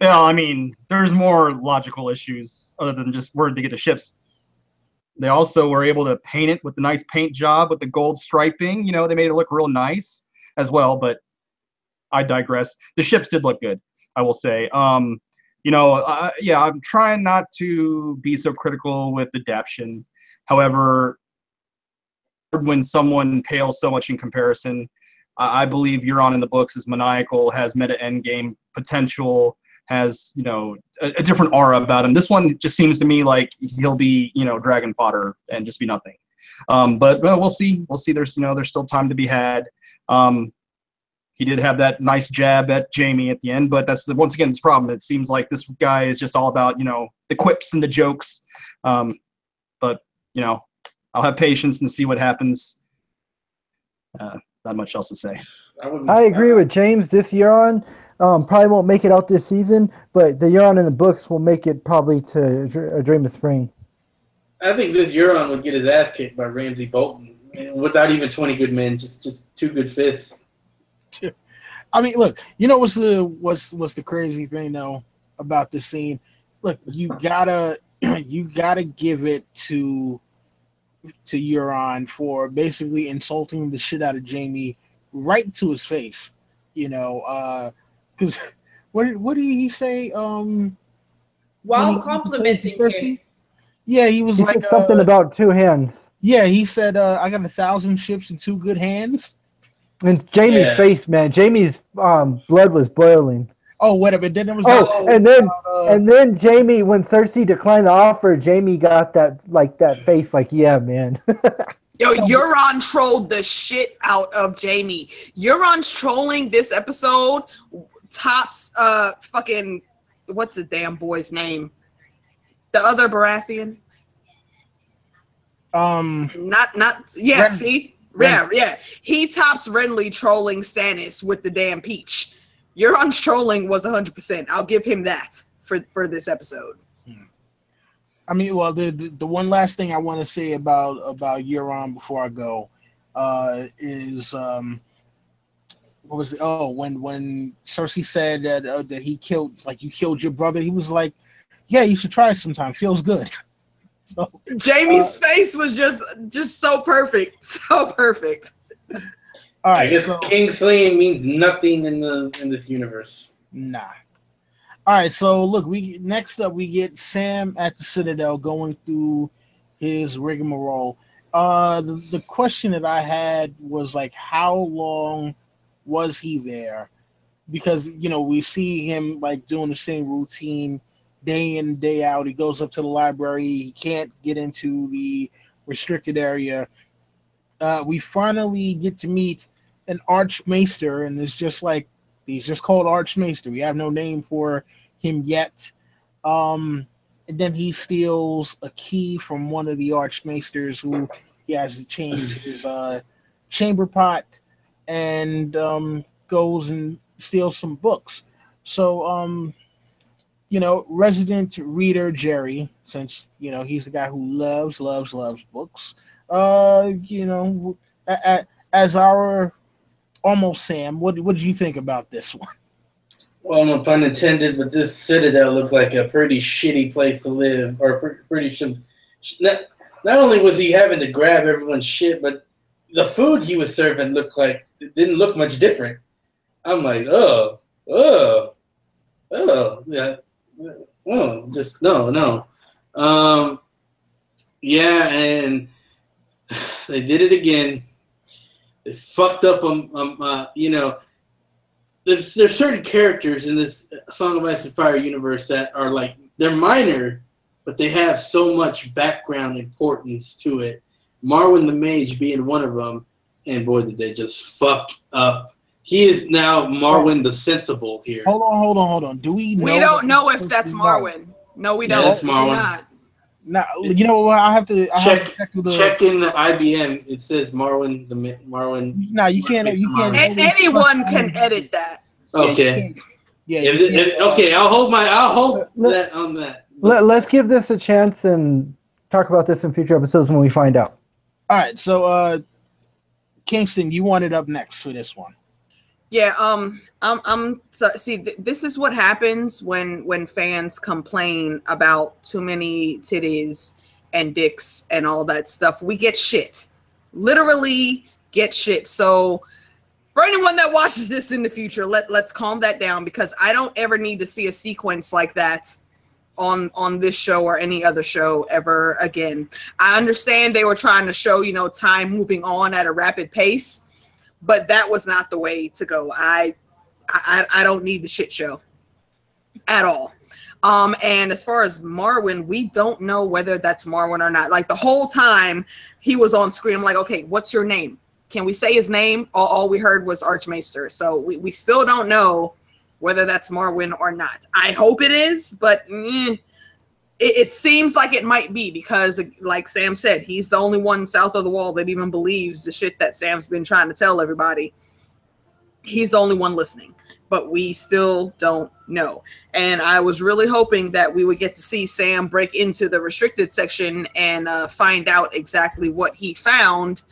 Yeah, I mean, there's more logical issues other than just where to get the ships. They also were able to paint it with the nice paint job with the gold striping. They made it look real nice as well, but I digress. The ships did look good, I will say. I'm trying not to be so critical with adaptation. However, when someone pales so much in comparison, I believe Euron in the books is maniacal, has meta endgame potential, has a different aura about him. This one just seems to me like he'll be dragon fodder and just be nothing. But we'll see. There's still time to be had. He did have that nice jab at Jamie at the end, but that's once again this problem. It seems like this guy is just all about the quips and the jokes. But I'll have patience and see what happens. Not much else to say. I agree with James. This Euron probably won't make it out this season, but the Euron in the books will make it probably to A Dream of Spring. I think this Euron would get his ass kicked by Ramsay Bolton without even 20 good men, just 2 good fists. I mean, look, what's the crazy thing though about this scene? Look, you gotta give it to Euron for basically insulting the shit out of Jamie right to his face, because what did he say? While complimenting Cersei? Yeah, he was like something about 2 hands. Yeah, he said, "I got 1,000 ships in 2 good hands." And Jamie's face, man. Jamie's blood was boiling. Oh, whatever. Then there was and then Jamie, when Cersei declined the offer, Jamie got that face, like, yeah, man. Yo, Euron trolled the shit out of Jamie. Euron's trolling this episode tops fucking what's the damn boy's name? The other Baratheon. Not yeah. See, yeah. He tops Renly trolling Stannis with the damn peach. Euron's trolling was 100%. I'll give him that for this episode. I mean, well, the one last thing I want to say about Euron before I go is what was it? Oh, when Cersei said that he killed, like, you killed your brother, he was like, yeah, you should try it sometime. Feels good. So, Jamie's face was just so perfect, so perfect. All right, I guess King slaying means nothing in this universe. Nah. All right, so look, next up we get Sam at the Citadel going through his rigmarole. The question that I had was like, how long was he there? Because we see him like doing the same routine day in, day out. He goes up to the library. He can't get into the restricted area. We finally get to meet an Archmaester, and it's just like, he's just called Archmaester. We have no name for him yet. And then he steals a key from one of the Archmaesters, who he has to change his chamber pot, and goes and steals some books. So, resident reader Jerry, since he's the guy who loves books. As our almost Sam, what did you think about this one? Well, no pun intended, but this Citadel looked like a pretty shitty place to live, or pretty. Not only was he having to grab everyone's shit, but the food he was serving it didn't look much different. I'm like, yeah, just no. Yeah, and they did it again. They fucked up there's certain characters in this Song of Ice and Fire universe that are like, they're minor, but they have so much background importance to it. Marwyn the Mage being one of them, and boy, did they just fuck up. He is now Marwyn the Sensible here. Hold on. Do we know? We don't know if that's Marwyn. No, we don't. That's Marwyn. Now, you know what? I have to check in the IBM. It says Marwyn. No, you can't. Anyone can edit that. Okay. Yeah. Okay. I'll hold that on that. Let's give this a chance and talk about this in future episodes when we find out. All right. So, Kingston, you want it up next for this one. Yeah, this is what happens when fans complain about too many titties and dicks and all that stuff. We get shit. Literally get shit. So for anyone that watches this in the future, let's calm that down, because I don't ever need to see a sequence like that on this show or any other show ever again. I understand they were trying to show, time moving on at a rapid pace, but that was not the way to go. I don't need the shit show at all. And as far as Marwyn, we don't know whether that's Marwyn or not. Like, the whole time he was on screen, I'm like, okay, what's your name? Can we say his name? All we heard was Archmaester. So we still don't know whether that's Marwyn or not. I hope it is, but it seems like it might be, because, like Sam said, he's the only one south of the wall that even believes the shit that Sam's been trying to tell everybody. He's the only one listening, but we still don't know. And I was really hoping that we would get to see Sam break into the restricted section and find out exactly what he found,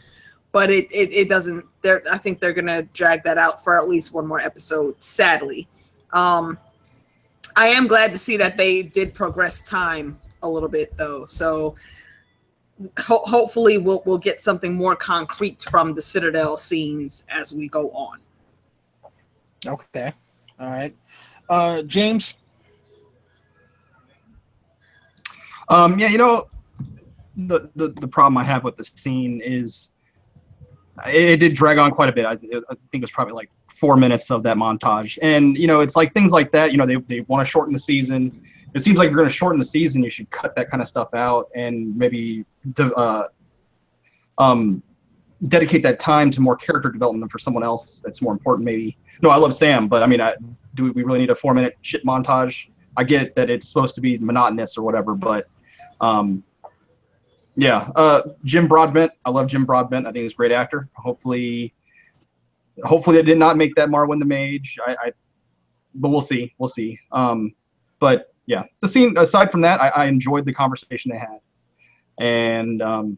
but it doesn't. I think they're going to drag that out for at least one more episode, sadly. I am glad to see that they did progress time a little bit, though. So hopefully we'll get something more concrete from the Citadel scenes as we go on. Okay. All right. James? Yeah, the problem I have with the scene is it did drag on quite a bit. I think it was probably like 4 minutes of that montage, and it's like things like that. They want to shorten the season. It seems like if you're going to shorten the season, you should cut that kind of stuff out and maybe dedicate that time to more character development for someone else that's more important. Maybe. No, I love Sam, but I mean, do we really need a 4-minute shit montage? I get that it's supposed to be monotonous or whatever, but yeah. Jim Broadbent, I love Jim Broadbent. I think he's a great actor. Hopefully they did not make that Marwyn the Mage. But we'll see. But yeah, the scene. Aside from that, I enjoyed the conversation they had, and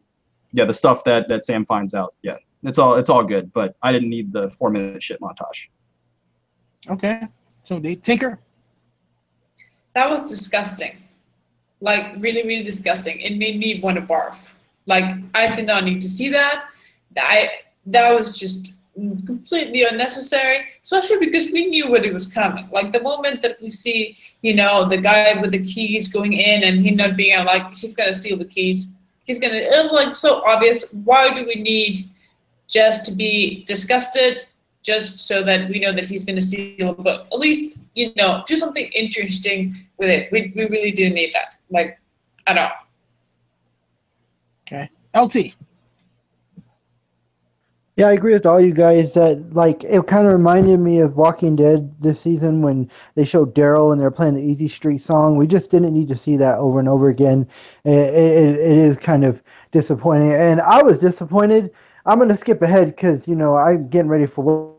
yeah, the stuff that Sam finds out. Yeah, it's all good. But I didn't need the 4-minute shit montage. Okay, so the Tinker. That was disgusting. Like, really, really disgusting. It made me want to barf. Like, I did not need to see that. That was just completely unnecessary, especially because we knew what it was coming. Like, the moment that we see, the guy with the keys going in and he not being like, she's going to steal the keys. It was like so obvious. Why do we need just to be disgusted just so that we know that he's going to steal a book? At least, do something interesting with it. We really do need that. Like, I don't know. Okay. LT. Yeah, I agree with all you guys that, like, it kind of reminded me of Walking Dead this season when they showed Daryl and they're playing the Easy Street song. We just didn't need to see that over and over again. It is kind of disappointing. And I was disappointed. I'm going to skip ahead because, I'm getting ready for work.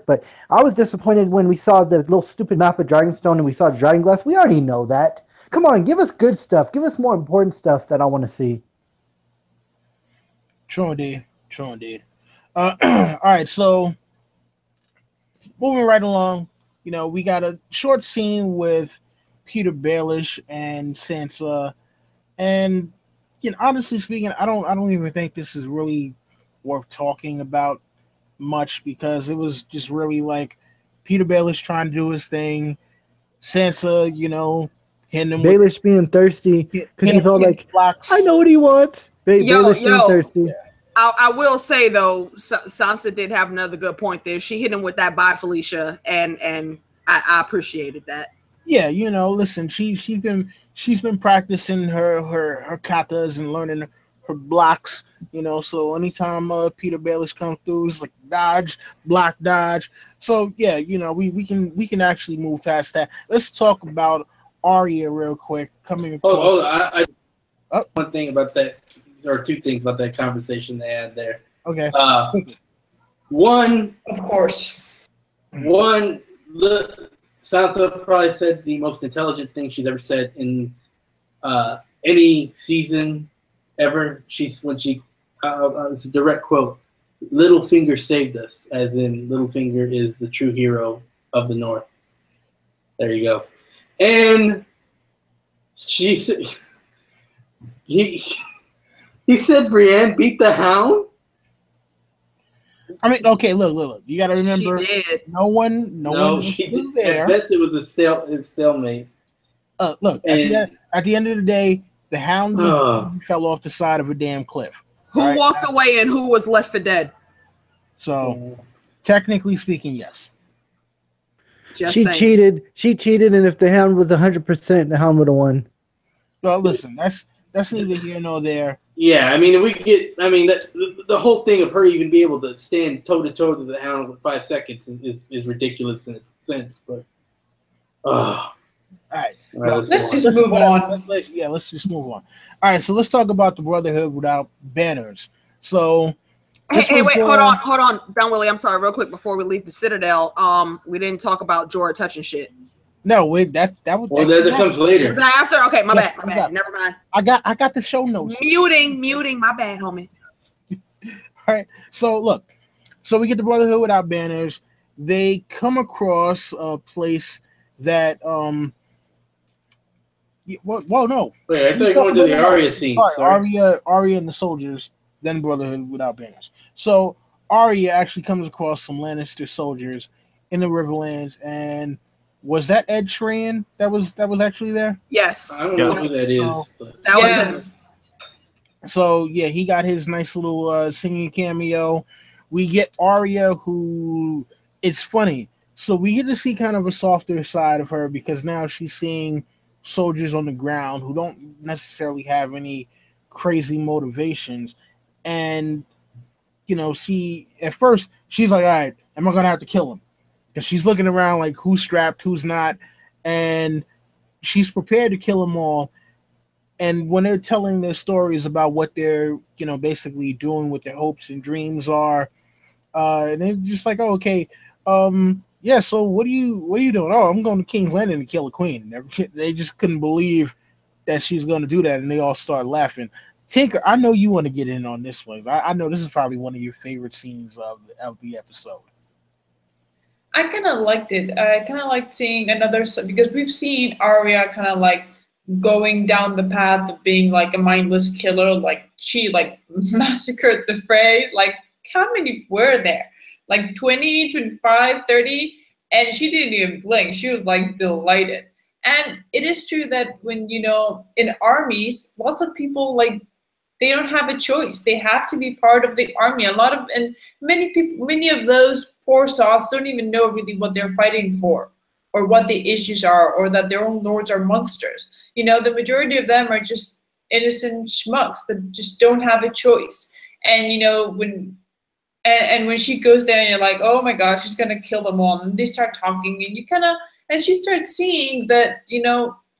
But I was disappointed when we saw the little stupid map of Dragonstone and we saw Dragonglass. We already know that. Come on, give us good stuff. Give us more important stuff that I want to see. True indeed. All right, so moving right along, we got a short scene with Peter Baelish and Sansa, and honestly speaking, I don't even think this is really worth talking about much because it was just really like Peter Baelish trying to do his thing, Sansa, hitting him Baelish being thirsty because he felt like blocks. I know what he wants. Baelish being thirsty. Yeah. I will say though, Sansa did have another good point there. She hit him with that "Bye, Felicia," and I appreciated that. Yeah, listen, she's been practicing her katas and learning her blocks. So anytime Peter Baelish comes through, it's like dodge, block, dodge. So yeah, we can actually move past that. Let's talk about Arya real quick. Coming. One thing about that. There are two things about that conversation they had there. Okay. One, of course. Sansa probably said the most intelligent thing she's ever said in any season ever. It's a direct quote. Littlefinger saved us, as in Littlefinger is the true hero of the North. There you go. And she said, he said Brienne beat the Hound? I mean, okay, look. You got to remember, no one was there. At best, it was a stalemate. Look, at the end of the day, the Hound fell off the side of a damn cliff. Who walked away and who was left for dead? So, technically speaking, yes. She cheated, and if the Hound was 100%, the Hound would have won. Well, listen, that's neither here nor there. Yeah, I mean, the whole thing of her even be able to stand toe to toe to the Hound with 5 seconds is ridiculous in its sense. But, all right, let's just move on. Let's just move on. All right, so let's talk about the Brotherhood without banners. So, wait, hold on, Don Willie. I'm sorry, real quick before we leave the Citadel. We didn't talk about Jorah touching shit. No, that comes later. Was that after? Okay, my bad. Never mind. I got the show notes. Muting. My bad, homie. All right. So look, we get the Brotherhood without banners. They come across a place that no. Wait, I thought you were going to the Arya scene. Arya and the soldiers, then Brotherhood without banners. So Arya actually comes across some Lannister soldiers in the Riverlands, and was that Ed Sheeran that was actually there? Yes. I don't know who that is. That was him. So yeah, he got his nice little singing cameo. We get Arya, who it's funny. So we get to see kind of a softer side of her because now she's seeing soldiers on the ground who don't necessarily have any crazy motivations. And at first she's like, all right, am I gonna have to kill him? because she's looking around like who's strapped, who's not, and she's prepared to kill them all. And when they're telling their stories about what they're, basically doing, what their hopes and dreams are, and they're just like, oh, okay, yeah. So what are you doing? Oh, I'm going to King's Landing to kill a queen. They just couldn't believe that she's going to do that, and they all start laughing. Tinker, I know you want to get in on this one. I know this is probably one of your favorite scenes of the episode. I kind of liked it. I kind of liked seeing another, because we've seen Arya kind of like going down the path of being like a mindless killer. Like she like massacred the Frey. Like how many were there? Like 20, 25, 30? And she didn't even blink. She was like delighted. And it is true that when, in armies, lots of people like, they don't have a choice. They have to be part of the army. And many of those poor souls don't even know really what they're fighting for, or what the issues are, or that their own lords are monsters. The majority of them are just innocent schmucks that just don't have a choice. And when she goes there, and you're like, oh my gosh, she's gonna kill them all. And they start talking, and she starts seeing that,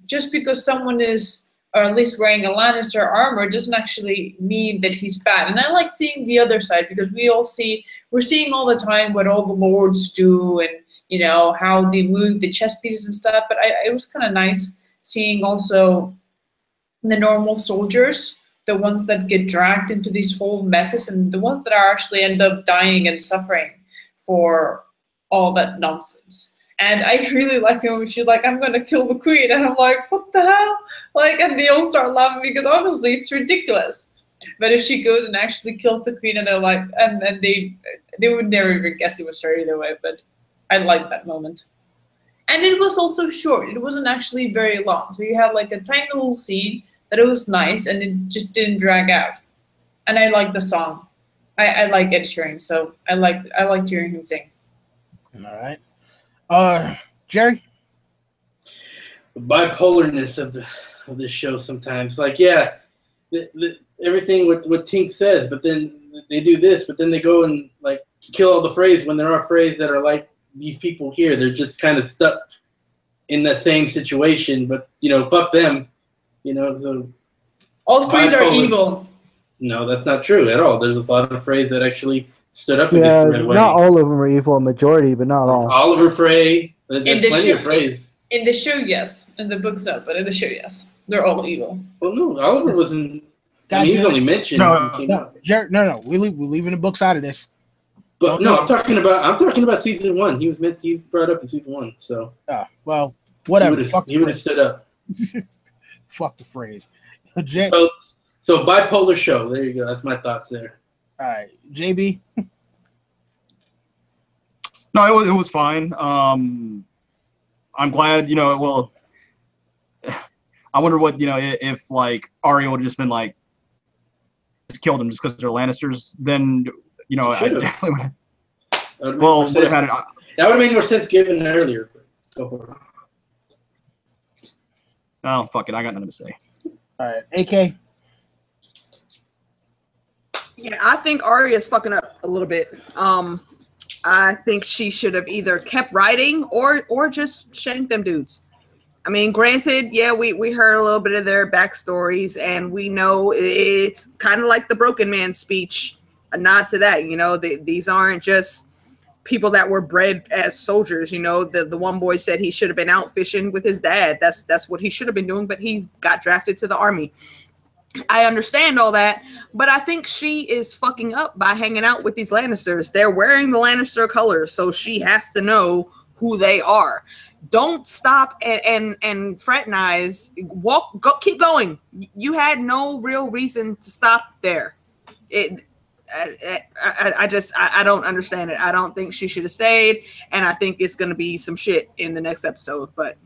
just because someone is, or at least wearing a Lannister armor, doesn't actually mean that he's bad. And I like seeing the other side, because we're seeing all the time what all the lords do, and how they move the chess pieces and stuff. But it was kind of nice seeing also the normal soldiers, the ones that get dragged into these whole messes, and the ones that are actually end up dying and suffering for all that nonsense. And I really like the when she's like, I'm going to kill the queen. And I'm like, what the hell? Like, and they all start laughing, because honestly, it's ridiculous. But if she goes and actually kills the queen, and they're like, and they would never even guess it was her either way. But I like that moment. And it was also short. It wasn't actually very long. So you had like a tiny little scene that it was nice, and it just didn't drag out. And I like the song. I like Ed Sheeran, so I liked hearing him sing. All right. Jerry? The bipolarness of this show sometimes. Like, yeah, everything what Tink says, but then they do this, but then they go and like kill all the Freys, when there are Freys that are like these people here. They're just kind of stuck in the same situation, but fuck them. So all Freys are evil. No, that's not true at all. There's a lot of Freys that actually stood up against Red Wedding. Not all of them are evil, a majority, but not all. Oliver Frey. There's plenty of Freys. In the show, yes. In the books, no. But in the show, yes. They're all evil. Well, no, Oliver wasn't. He was only mentioned. No. We're leaving the books out of this. But no, I'm talking about season 1. He was brought up in season 1. So. Well, whatever. He would have stood up. Fuck the phrase. So bipolar show. There you go. That's my thoughts there. All right, JB. No, it was fine. I'm glad, well, I wonder what, if like Arya would have just been like, just killed them just because they're Lannisters, then, I definitely would have. Well, that would have made more sense given earlier. But go for it. Oh, fuck it. I got nothing to say. All right, AK. Yeah, I think Arya's fucking up a little bit. I think she should have either kept writing or just shanked them dudes. I mean, granted, yeah, we heard a little bit of their backstories, and we know it's kind of like the Broken Man speech, a nod to that. These aren't just people that were bred as soldiers. The one boy said he should have been out fishing with his dad. That's what he should have been doing, but he's got drafted to the army. I understand all that, but I think she is fucking up by hanging out with these Lannisters. They're wearing the Lannister colors, so she has to know who they are. Don't stop and fraternize. Keep going. You had no real reason to stop there. I don't understand it. I don't think she should have stayed, and I think it's going to be some shit in the next episode. But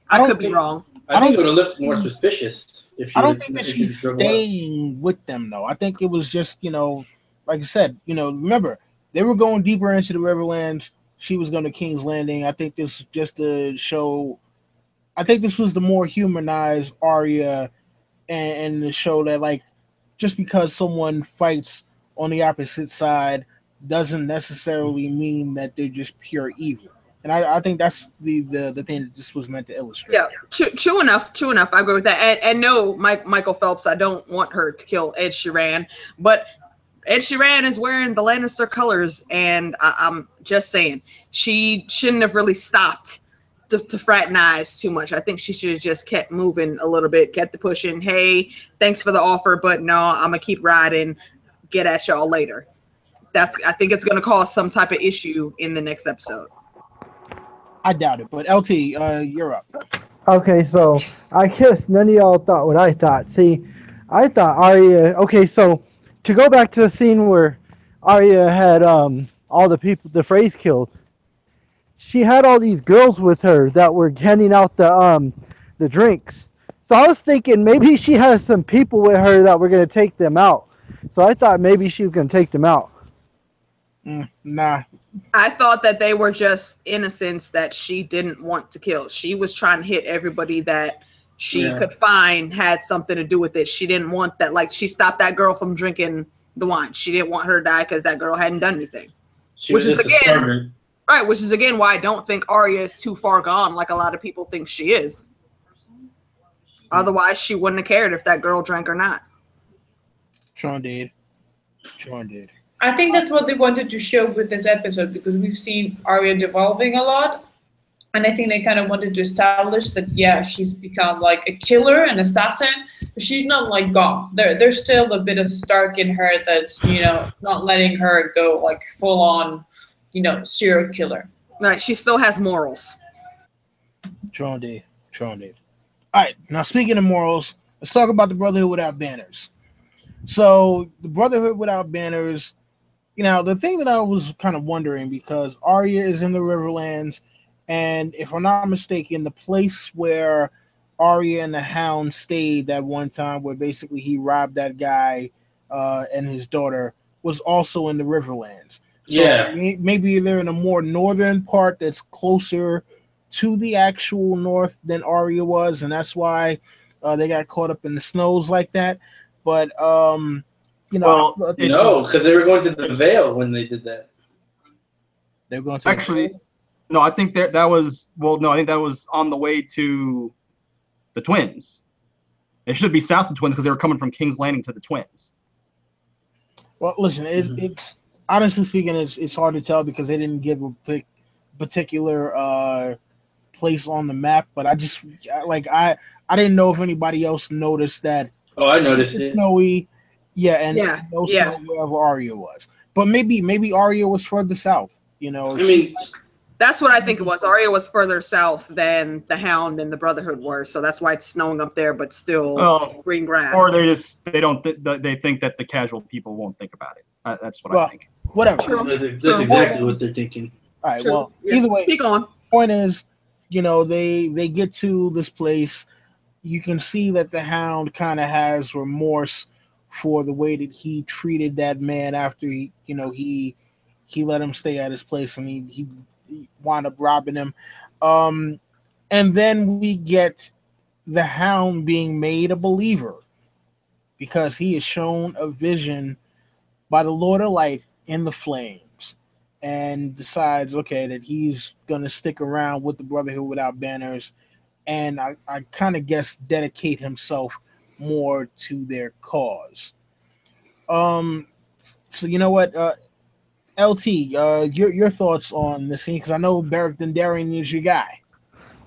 I could be wrong. I think it would have looked more suspicious. I don't think that she's staying with them, though. I think it was just, like I said, remember, they were going deeper into the Riverlands. She was going to King's Landing. I think this just to show, I think this was the more humanized Arya, and the show that, like, just because someone fights on the opposite side doesn't necessarily mean that they're just pure evil. And I think that's the thing that this was meant to illustrate. Yeah, true enough. True enough. I agree with that. And no, Michael Phelps, I don't want her to kill Ed Sheeran, but Ed Sheeran is wearing the Lannister colors, and I'm just saying she shouldn't have really stopped to fraternize too much. I think she should have just kept moving a little bit, kept the pushing. Hey, thanks for the offer, but no, I'm gonna keep riding. Get at y'all later. I think it's gonna cause some type of issue in the next episode. I doubt it, but LT, you're up. Okay, so I guess none of y'all thought what I thought. See, I thought Arya. Okay, so to go back to the scene where Arya had all the people, the Freys killed. She had all these girls with her that were handing out the drinks. So I was thinking maybe she has some people with her that were gonna take them out. So I thought maybe she was gonna take them out. Nah. I thought that they were just innocents that she didn't want to kill. She was trying to hit everybody that she could find had something to do with it. She didn't want that. Like, she stopped that girl from drinking the wine. She didn't want her to die because that girl hadn't done anything. Which is again why I don't think Arya is too far gone like a lot of people think she is. Otherwise, she wouldn't have cared if that girl drank or not. Sean did. I think that's what they wanted to show with this episode, because we've seen Arya devolving a lot. And I think they kind of wanted to establish that, yeah, she's become like a killer, an assassin, but she's not like gone. There's still a bit of Stark in her that's, not letting her go like full on, serial killer. Right, she still has morals. Tron did. All right, now speaking of morals, let's talk about the Brotherhood without banners. So the Brotherhood without banners, the thing that I was kind of wondering, because Arya is in the Riverlands, and if I'm not mistaken, the place where Arya and the Hound stayed that one time, where basically he robbed that guy and his daughter, was also in the Riverlands. So maybe they're in a more northern part that's closer to the actual north than Arya was, and that's why they got caught up in the snows like that. But no, because they were going to the Vale when they did that. They're going to actually. No, I think that was I think that was on the way to the Twins. It should be south of the Twins because they were coming from King's Landing to the Twins. Well, listen, it's honestly speaking, it's hard to tell because they didn't give a particular place on the map. But I didn't know if anybody else noticed that. Oh, I noticed it. Snowy, no snow wherever Arya was. But maybe Arya was further south. That's what I think it was. Arya was further south than the Hound and the Brotherhood were, so that's why it's snowing up there, but still green grass. Or they think that the casual people won't think about it. That's what I think. Whatever. That's exactly what they're thinking. All right. Well, either way, speak on. Point is, they get to this place. You can see that the Hound kind of has remorse for the way that he treated that man after he let him stay at his place, and he wound up robbing him. And then we get the Hound being made a believer because he is shown a vision by the Lord of Light in the flames and decides, that he's going to stick around with the Brotherhood without banners. And I kind of guess dedicate himself more to their cause. So you know what? LT, your thoughts on this scene, because I know Beric Dondarrion is your guy.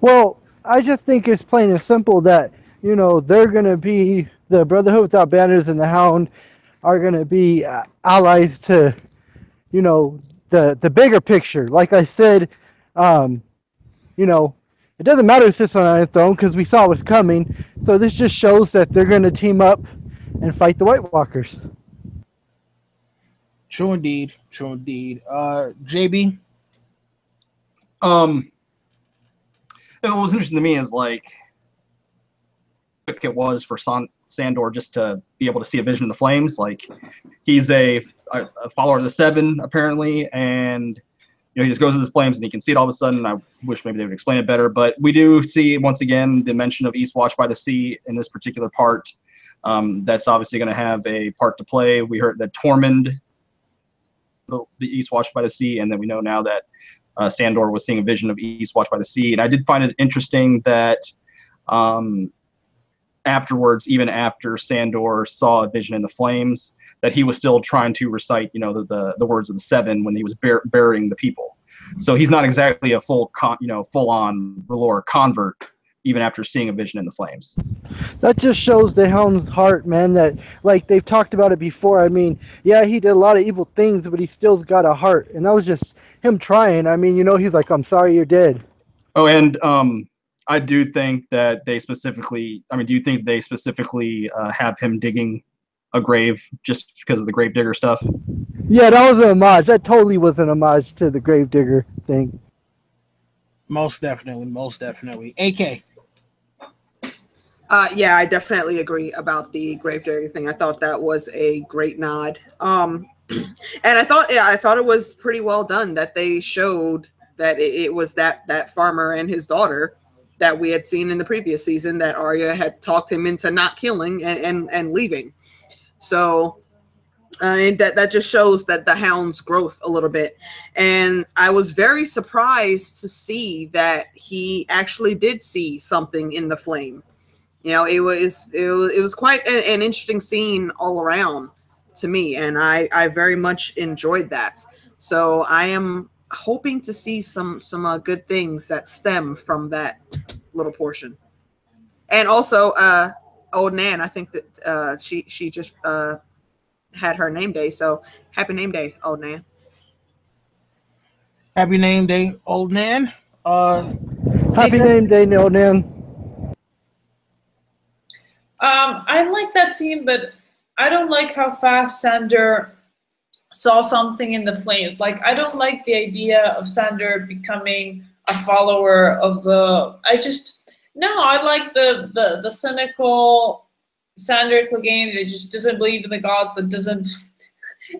Well, I just think it's plain and simple that, they're going to be, the Brotherhood without banners and the Hound are going to be allies to, the bigger picture. Like I said, it doesn't matter if it's on Iron Throne because we saw what's coming. So this just shows that they're going to team up and fight the White Walkers. True indeed. JB? What was interesting to me is it was for Sandor just to be able to see a vision in the flames. Like, he's a follower of the Seven apparently, and he just goes into the flames and he can see it all of a sudden. I wish maybe they would explain it better, but we do see once again the mention of Eastwatch by the Sea in this particular part. That's obviously going to have a part to play. We heard that Tormund the East Watch by the Sea, and then we know now that Sandor was seeing a vision of East Watch by the Sea. And I did find it interesting that afterwards, even after Sandor saw a vision in the flames, that he was still trying to recite, the words of the Seven when he was burying the people. So he's not exactly a full-on R'hllor convert, even after seeing a vision in the flames. That just shows the Helm's heart, man. That, like, they've talked about it before. I mean, yeah, he did a lot of evil things, but he still's got a heart, and that was just him trying. I mean, he's like, I'm sorry you're dead. Oh, and I do think that they specifically. I mean, do you think they specifically have him digging a grave just because of the gravedigger stuff? Yeah, that was an homage. That totally was an homage to the gravedigger thing. Most definitely. AK. Yeah, I definitely agree about the gravedigger thing. I thought that was a great nod. And I thought it was pretty well done that they showed that it was that farmer and his daughter that we had seen in the previous season that Arya had talked him into not killing and leaving. So and that just shows that the Hound's growth a little bit. And I was very surprised to see that he actually did see something in the flame. It was quite an interesting scene all around to me, and I very much enjoyed that. So I am hoping to see some good things that stem from that little portion. And also, old Nan, I think that she just had her name day. So happy name day, old Nan. Happy name day, old Nan. Happy name day, old Nan. I like that scene, but I don't like how fast Sandor saw something in the flames. Like, I don't like the idea of Sandor becoming a follower of the. I like the cynical Sandor Clegane that just doesn't believe in the gods, that doesn't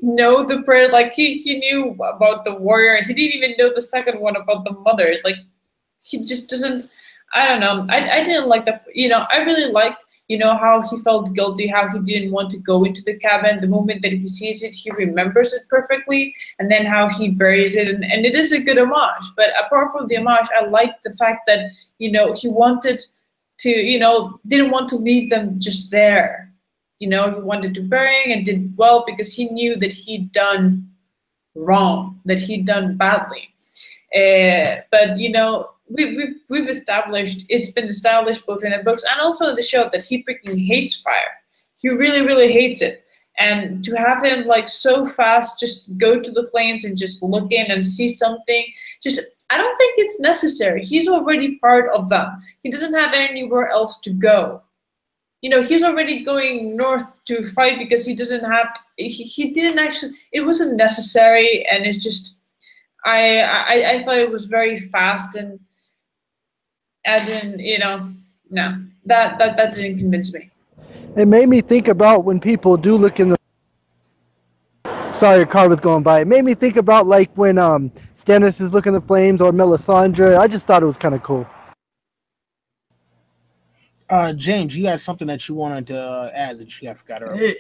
know the prayer. Like, he knew about the warrior, and he didn't even know the second one about the mother. Like, he just doesn't. I don't know. I didn't like that. I really liked. How he felt guilty, how he didn't want to go into the cabin. The moment that he sees it, he remembers it perfectly, and then how he buries it. And it is a good homage. But apart from the homage, I like the fact that, he wanted to, didn't want to leave them just there. He wanted to bury and did well because he knew that he'd done wrong, that he'd done badly. But, we've established, it's been established both in the books and also in the show that he freaking hates fire. He really, really hates it. And to have him like so fast just go to the flames and just look in and see something, I don't think it's necessary. He's already part of them. He doesn't have anywhere else to go. He's already going north to fight because he doesn't have, he didn't actually, it wasn't necessary. And it's just, I thought it was very fast, and I didn't, no, that didn't convince me. It made me think about when people do look in the. Sorry, a car was going by. It made me think about like when Stannis is looking at the flames, or Melisandre. I just thought it was kind of cool. James, you had something that you wanted to add that you forgot earlier.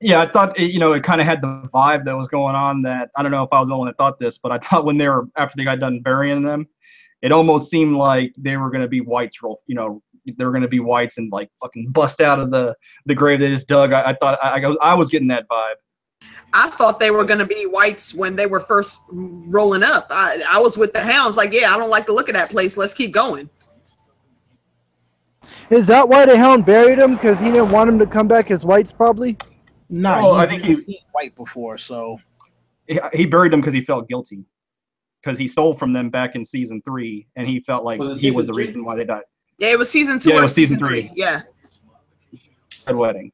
Yeah, I thought it kind of had the vibe that was going on. That I don't know if I was the one that thought this, but I thought after they got done burying them, it almost seemed like they were going to be whites. They were going to be whites and like fucking bust out of the grave they just dug. I thought I was getting that vibe. I thought they were going to be whites when they were first rolling up. I was with the Hounds, like, yeah, I don't like the look of that place. Let's keep going. Is that why the Hound buried him? Because he didn't want him to come back as whites, probably? No, I think he's seen white before, so he buried them because he felt guilty. Because he stole from them back in season 3, and he felt like he was the reason why they died. Yeah, it was season 2 or season 3. Yeah. Red Wedding.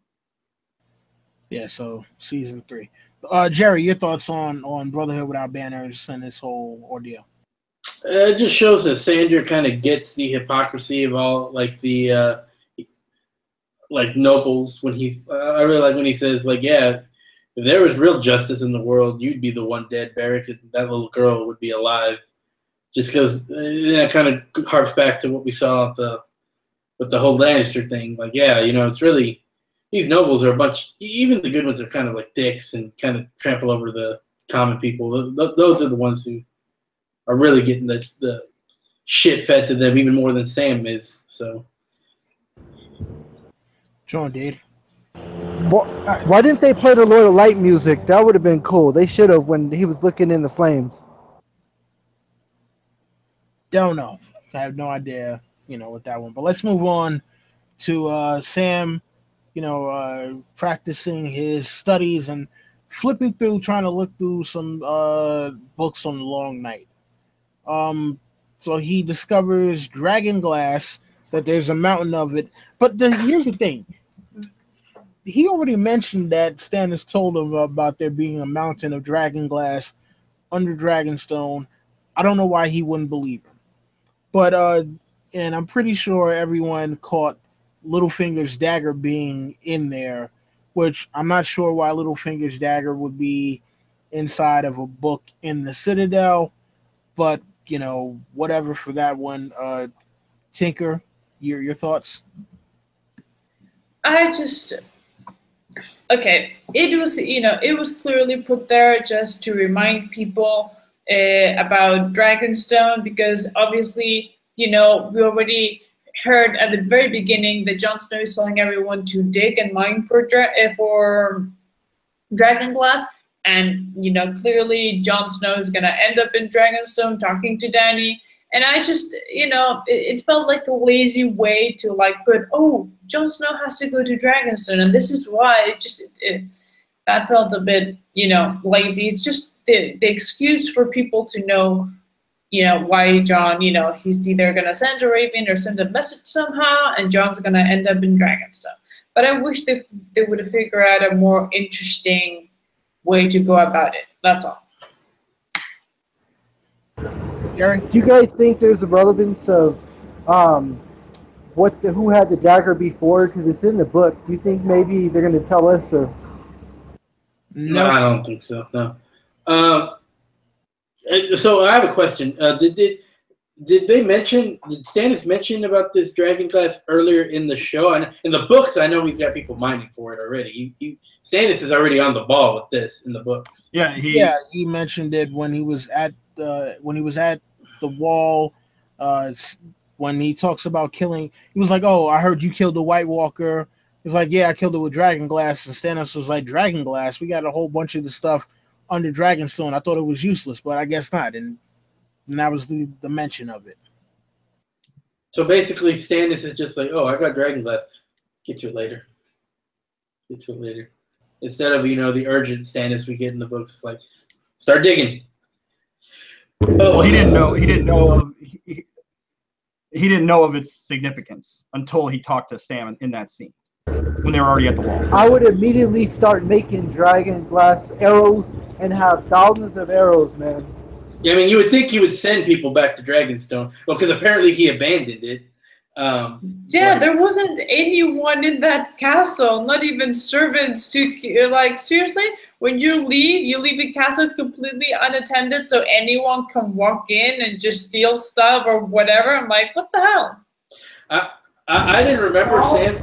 Yeah, so season 3. Jerry, your thoughts on Brotherhood Without Banners and this whole ordeal? It just shows that Sandor kind of gets the hypocrisy of all, like, the nobles. When I really like when he says, like, yeah, if there was real justice in the world, you'd be the one dead buried, because that little girl would be alive. Just because that kind of harps back to what we saw with the whole Lannister thing. Like, yeah, it's really, these nobles are a bunch, even the good ones are kind of like dicks and kind of trample over the common people. Those are the ones who are really getting the shit fed to them even more than Sam is. So, John did. Why didn't they play the Lord of Light music? That would have been cool. They should have when he was looking in the flames. Don't know. I have no idea, with that one. But let's move on to Sam, practicing his studies and flipping through, trying to look through some books on the long night. So he discovers dragon glass, that there's a mountain of it. But here's the thing. He already mentioned that Stannis told him about there being a mountain of dragon glass under Dragonstone. I don't know why he wouldn't believe him. But, and I'm pretty sure everyone caught Littlefinger's dagger being in there, which I'm not sure why Littlefinger's dagger would be inside of a book in the Citadel, but, whatever for that one. Tinker, your thoughts? Okay, it was clearly put there just to remind people about Dragonstone, because obviously, we already heard at the very beginning that Jon Snow is telling everyone to dig and mine for dragonglass, and clearly Jon Snow is gonna end up in Dragonstone talking to Dany. And I just, it felt like a lazy way to put, Jon Snow has to go to Dragonstone, and this is why. That felt a bit, lazy. It's just the excuse for people to know, why Jon, he's either gonna send a raven or send a message somehow, and Jon's gonna end up in Dragonstone. But I wish they would have figured out a more interesting way to go about it. That's all. Gary? Do you guys think there's a relevance of who had the dagger before? Because it's in the book. Do you think maybe they're going to tell us? Or no, I don't think so. No. So I have a question. Did Stannis mention about this dragonglass earlier in the show? And in the books, I know he's got people mining for it already. Stannis is already on the ball with this in the books. Yeah, he mentioned it when he was at the wall. When he talks about killing, he was like, "Oh, I heard you killed the White Walker." He's like, "Yeah, I killed it with dragonglass." And Stannis was like, "Dragonglass? We got a whole bunch of the stuff under Dragonstone. I thought it was useless, but I guess not." And that was the mention of it. So basically, Stannis is just like, "Oh, I got dragonglass. Get to it later. Get to it later." Instead of the urgent Stannis we get in the books, it's like, start digging. Well, he didn't know of its significance until he talked to Sam in that scene when they were already at the wall. I would immediately start making dragon glass arrows and have thousands of arrows, man. Yeah, I mean, you would think he would send people back to Dragonstone. Well, because apparently he abandoned it. There wasn't anyone in that castle, not even servants to seriously, when you leave a castle completely unattended so anyone can walk in and just steal stuff or whatever. I'm like, what the hell? I didn't remember Sam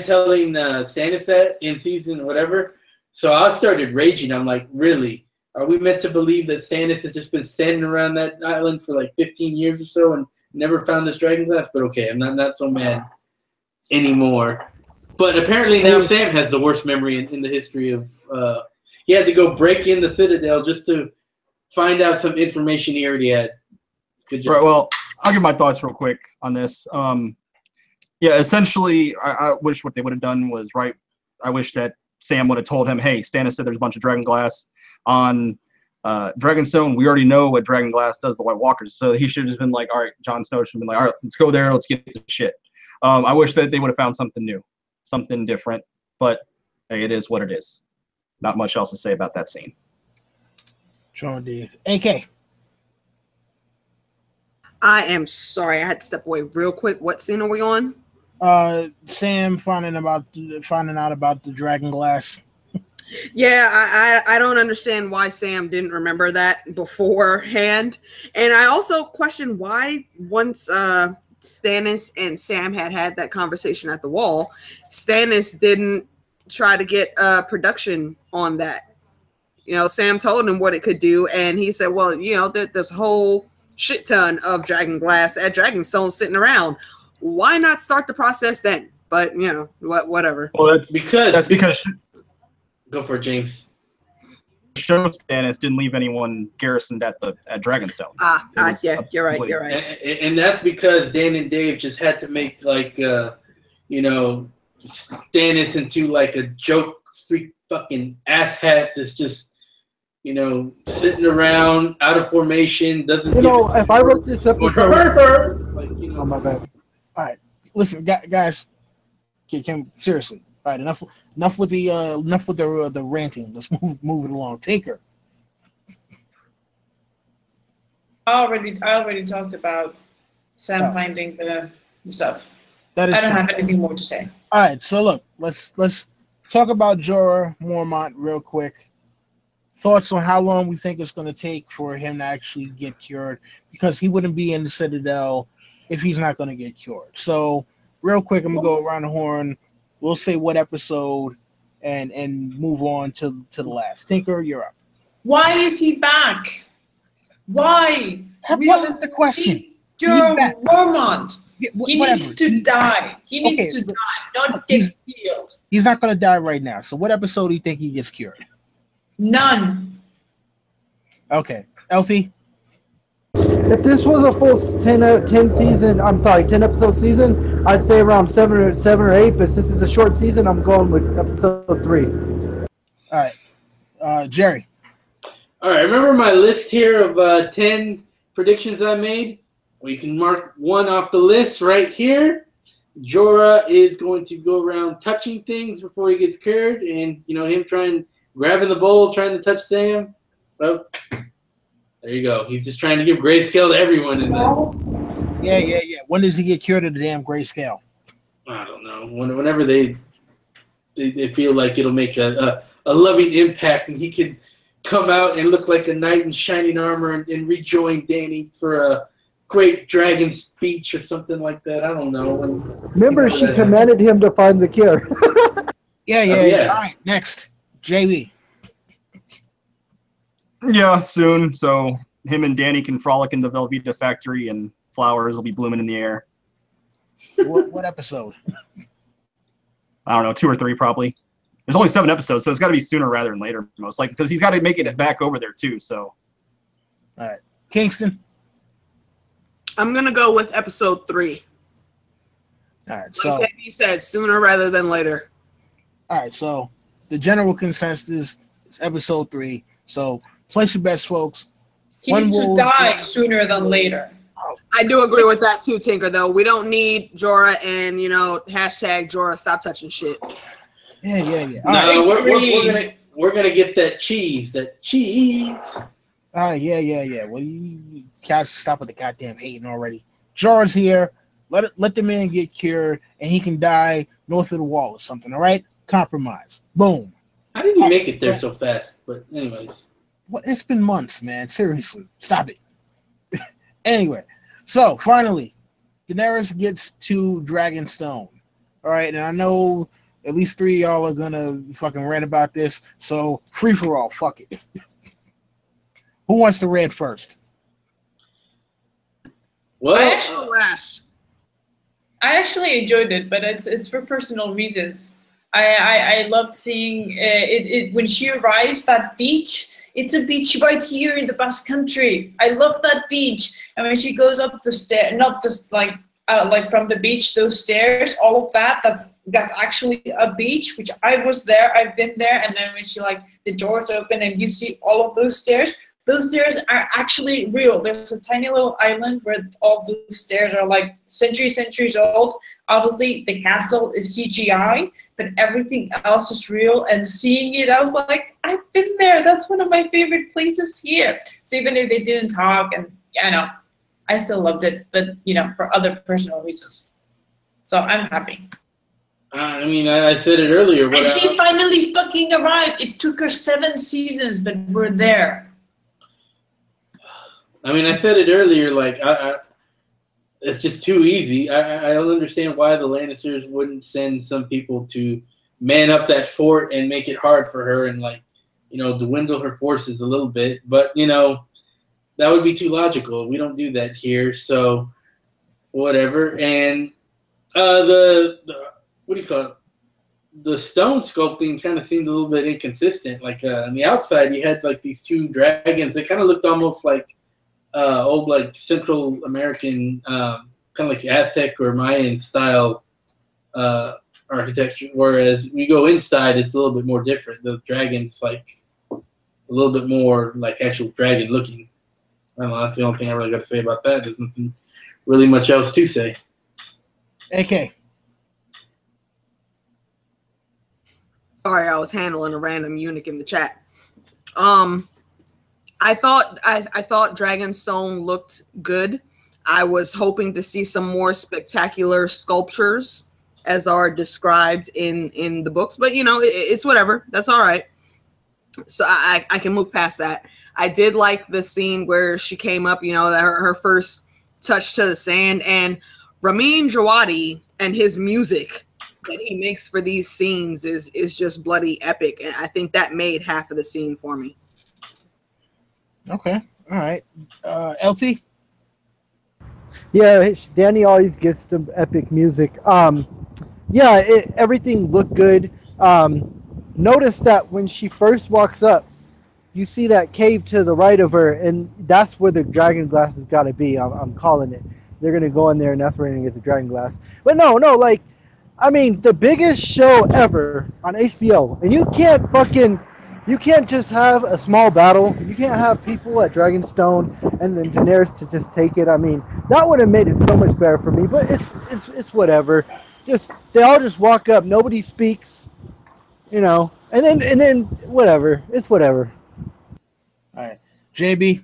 telling Stannis that in season whatever. So I started raging. I'm like, really? Are we meant to believe that Stannis has just been standing around that island for 15 years or so and never found this dragonglass? But okay, I'm not so mad anymore. But apparently now Sam has the worst memory in the history of. He had to go break in the Citadel just to find out some information he already had. Good job. Right. Well, I'll give my thoughts real quick on this. Essentially, I wish what they would have done was right. I wish that Sam would have told him, "Hey, Stannis said there's a bunch of dragonglass on Dragonstone. We already know what dragonglass does to White Walkers." So he should have just been like, "All right," Jon Snow should have been like, "All right, let's go there. Let's get the shit." I wish that they would have found something new, something different. But hey, it is what it is. Not much else to say about that scene. John did. AK. I am sorry. I had to step away real quick. What scene are we on? Sam finding out about the dragonglass. Yeah, I don't understand why Sam didn't remember that beforehand. And I also question why once Stannis and Sam had that conversation at the wall, Stannis didn't try to get production on that. Sam told him what it could do, and he said, well, there's a whole shit ton of dragon glass at Dragonstone sitting around. Why not start the process then? But, whatever. Well, that's because Go for it, James. Show Stannis didn't leave anyone garrisoned at Dragonstone. Yeah, you're right. And that's because Dan and Dave just had to make Stannis into like a joke freak fucking asshat that's just sitting around out of formation, doesn't. If I wrote this episode, oh my bad. All right, listen, guys. Seriously. All right, enough with the ranting. Let's move it along. Tinker. I already talked about Sam finding the stuff. That is I don't true. have anything more to say. All right, so look, let's talk about Jorah Mormont real quick. Thoughts on how long we think it's going to take for him to actually get cured, because he wouldn't be in the Citadel if he's not going to get cured. So, real quick, I'm going to go around the horn. We'll say what episode and move on to the last. Tinker, you're up. Why is he back? Why? That wasn't the question. Jorah Mormont. He Whatever. needs to die. He needs to die, not get healed. He's not going to die right now. So what episode do you think he gets cured? None. Okay. Elfie? if this was a full 10 episode season, I'd say around 7 or 8. But since it's a short season, I'm going with episode 3. All right. Jerry? All right, remember my list here of 10 predictions I made? Well, you can mark one off the list right here. Jorah is going to go around touching things before he gets cured, and him grabbing the bowl, trying to touch Sam. Well, there you go. He's just trying to give grayscale to everyone in there. Yeah. When does he get cured of the damn grayscale? I don't know. Whenever they feel like it'll make a loving impact, and he can come out and look like a knight in shining armor and rejoin Dany for a great dragon speech or something like that. I don't know. Remember, she commanded him to find the cure. Yeah. All right, next. JB. Yeah, soon. So him and Dany can frolic in the Velveeta factory and flowers will be blooming in the air. What episode? I don't know, 2 or 3 probably. There's only 7 episodes, so it's got to be sooner rather than later, most likely, because he's got to make it back over there too. So. All right. Kingston. I'm going to go with episode 3. All right, so like he said, sooner rather than later. All right, so the general consensus is episode 3. So place your bets, folks. He needs to die sooner than later. I do agree with that too, Tinker, though. We don't need Jorah and, hashtag Jorah stop touching shit. Yeah. No, we're gonna get that cheese. Yeah. Well, you guys stop with the goddamn hating already. Jorah's here. Let the man get cured, and he can die north of the wall or something. All right, compromise. Boom. How did he make it there so fast? But anyways, what? It's been months, man. Seriously, stop it. Anyway, so finally, Daenerys gets to Dragonstone. All right, and I know at least 3 of y'all are gonna fucking rant about this. So free for all, fuck it. Who wants to rant first? Well, I actually enjoyed it, but it's for personal reasons. I loved seeing it when she arrives, that beach. It's a beach right here in the Basque Country. I love that beach. And when she goes up the stair, not this like from the beach, those stairs, all of that's actually a beach, which I was there, I've been there. And then when she the doors open and you see all of those stairs are actually real. There's a tiny little island where all those stairs are centuries old. Obviously, the castle is CGI, but everything else is real. And seeing it, I was like, I've been there. That's one of my favorite places here. So even if they didn't talk, and I still loved it, but for other personal reasons. So I'm happy. I said it earlier. And she finally fucking arrived. It took her 7 seasons, but we're there. I said it earlier, it's just too easy. I don't understand why the Lannisters wouldn't send some people to man up that fort and make it hard for her and dwindle her forces a little bit. But, that would be too logical. We don't do that here, so whatever. And the what do you call it? The stone sculpting kind of seemed a little bit inconsistent. Like on the outside, you had like these two dragons. They kind of looked almost like old, like Central American, kind of like Aztec or Mayan style architecture. Whereas we go inside, it's a little bit more different. The dragon's like a little bit more like actual dragon looking. I don't know. That's the only thing I really got to say about that. There's nothing really much else to say. AK. Sorry, I was handling a random eunuch in the chat. I thought Dragonstone looked good. I was hoping to see some more spectacular sculptures as are described in the books, but it's whatever. That's all right. So I can move past that. I did like the scene where she came up, that her first touch to the sand, and Ramin Djawadi and his music that he makes for these scenes is just bloody epic, and I think that made half of the scene for me. Okay, all right. LT? Yeah, Danny always gets the epic music. Everything looked good. Notice that when she first walks up, you see that cave to the right of her, and that's where the dragon glass has got to be. I'm calling it. They're gonna go in there, and that's where they're gonna get the dragon glass. But no, the biggest show ever on HBO, and you can't just have a small battle. You can't have people at Dragonstone and then Daenerys to just take it. I mean, that would have made it so much better for me. But it's whatever. They all just walk up. Nobody speaks, and then whatever. It's whatever. All right, JB.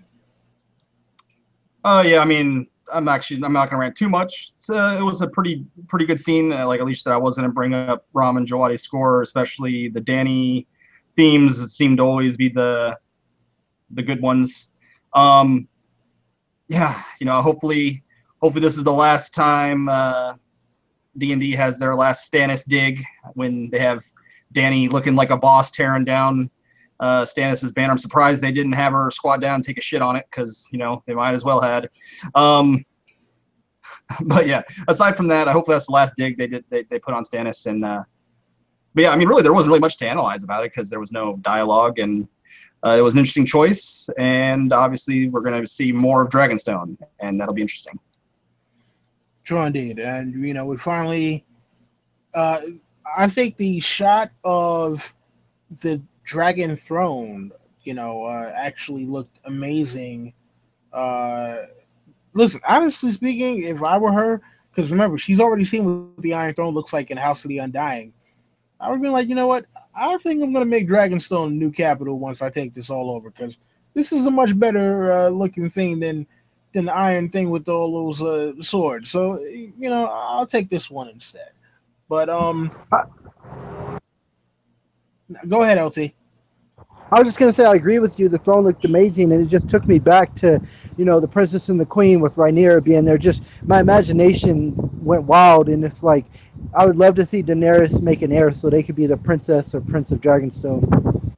Yeah, I mean, I'm not gonna rant too much. It was a pretty good scene. Like Alicia said, I wasn't gonna bring up Ram and Djawadi's score, especially the Dany themes. It seemed to always be the good ones. Hopefully this is the last time D&D has their last Stannis dig, when they have Dany looking like a boss tearing down Stannis' banner. I'm surprised they didn't have her squat down and take a shit on it, because they might as well had. But yeah, aside from that, hopefully that's the last dig they put on Stannis. And but yeah, I mean, really, there wasn't really much to analyze about it, because there was no dialogue, and it was an interesting choice. And obviously, we're going to see more of Dragonstone, and that'll be interesting. True indeed. And we finally, I think the shot of the Dragon Throne, actually looked amazing. Listen, honestly speaking, if I were her, because remember, she's already seen what the Iron Throne looks like in House of the Undying, I would be like, you know what? I think I'm going to make Dragonstone the new capital once I take this all over, because this is a much better looking thing than the Iron thing with all those swords. So, I'll take this one instead. But go ahead, LT. I was just going to say, I agree with you. The throne looked amazing, and it just took me back to, the Princess and the Queen with Rhaenyra being there. Just my imagination went wild, and it's like, I would love to see Daenerys make an heir so they could be the princess or prince of Dragonstone.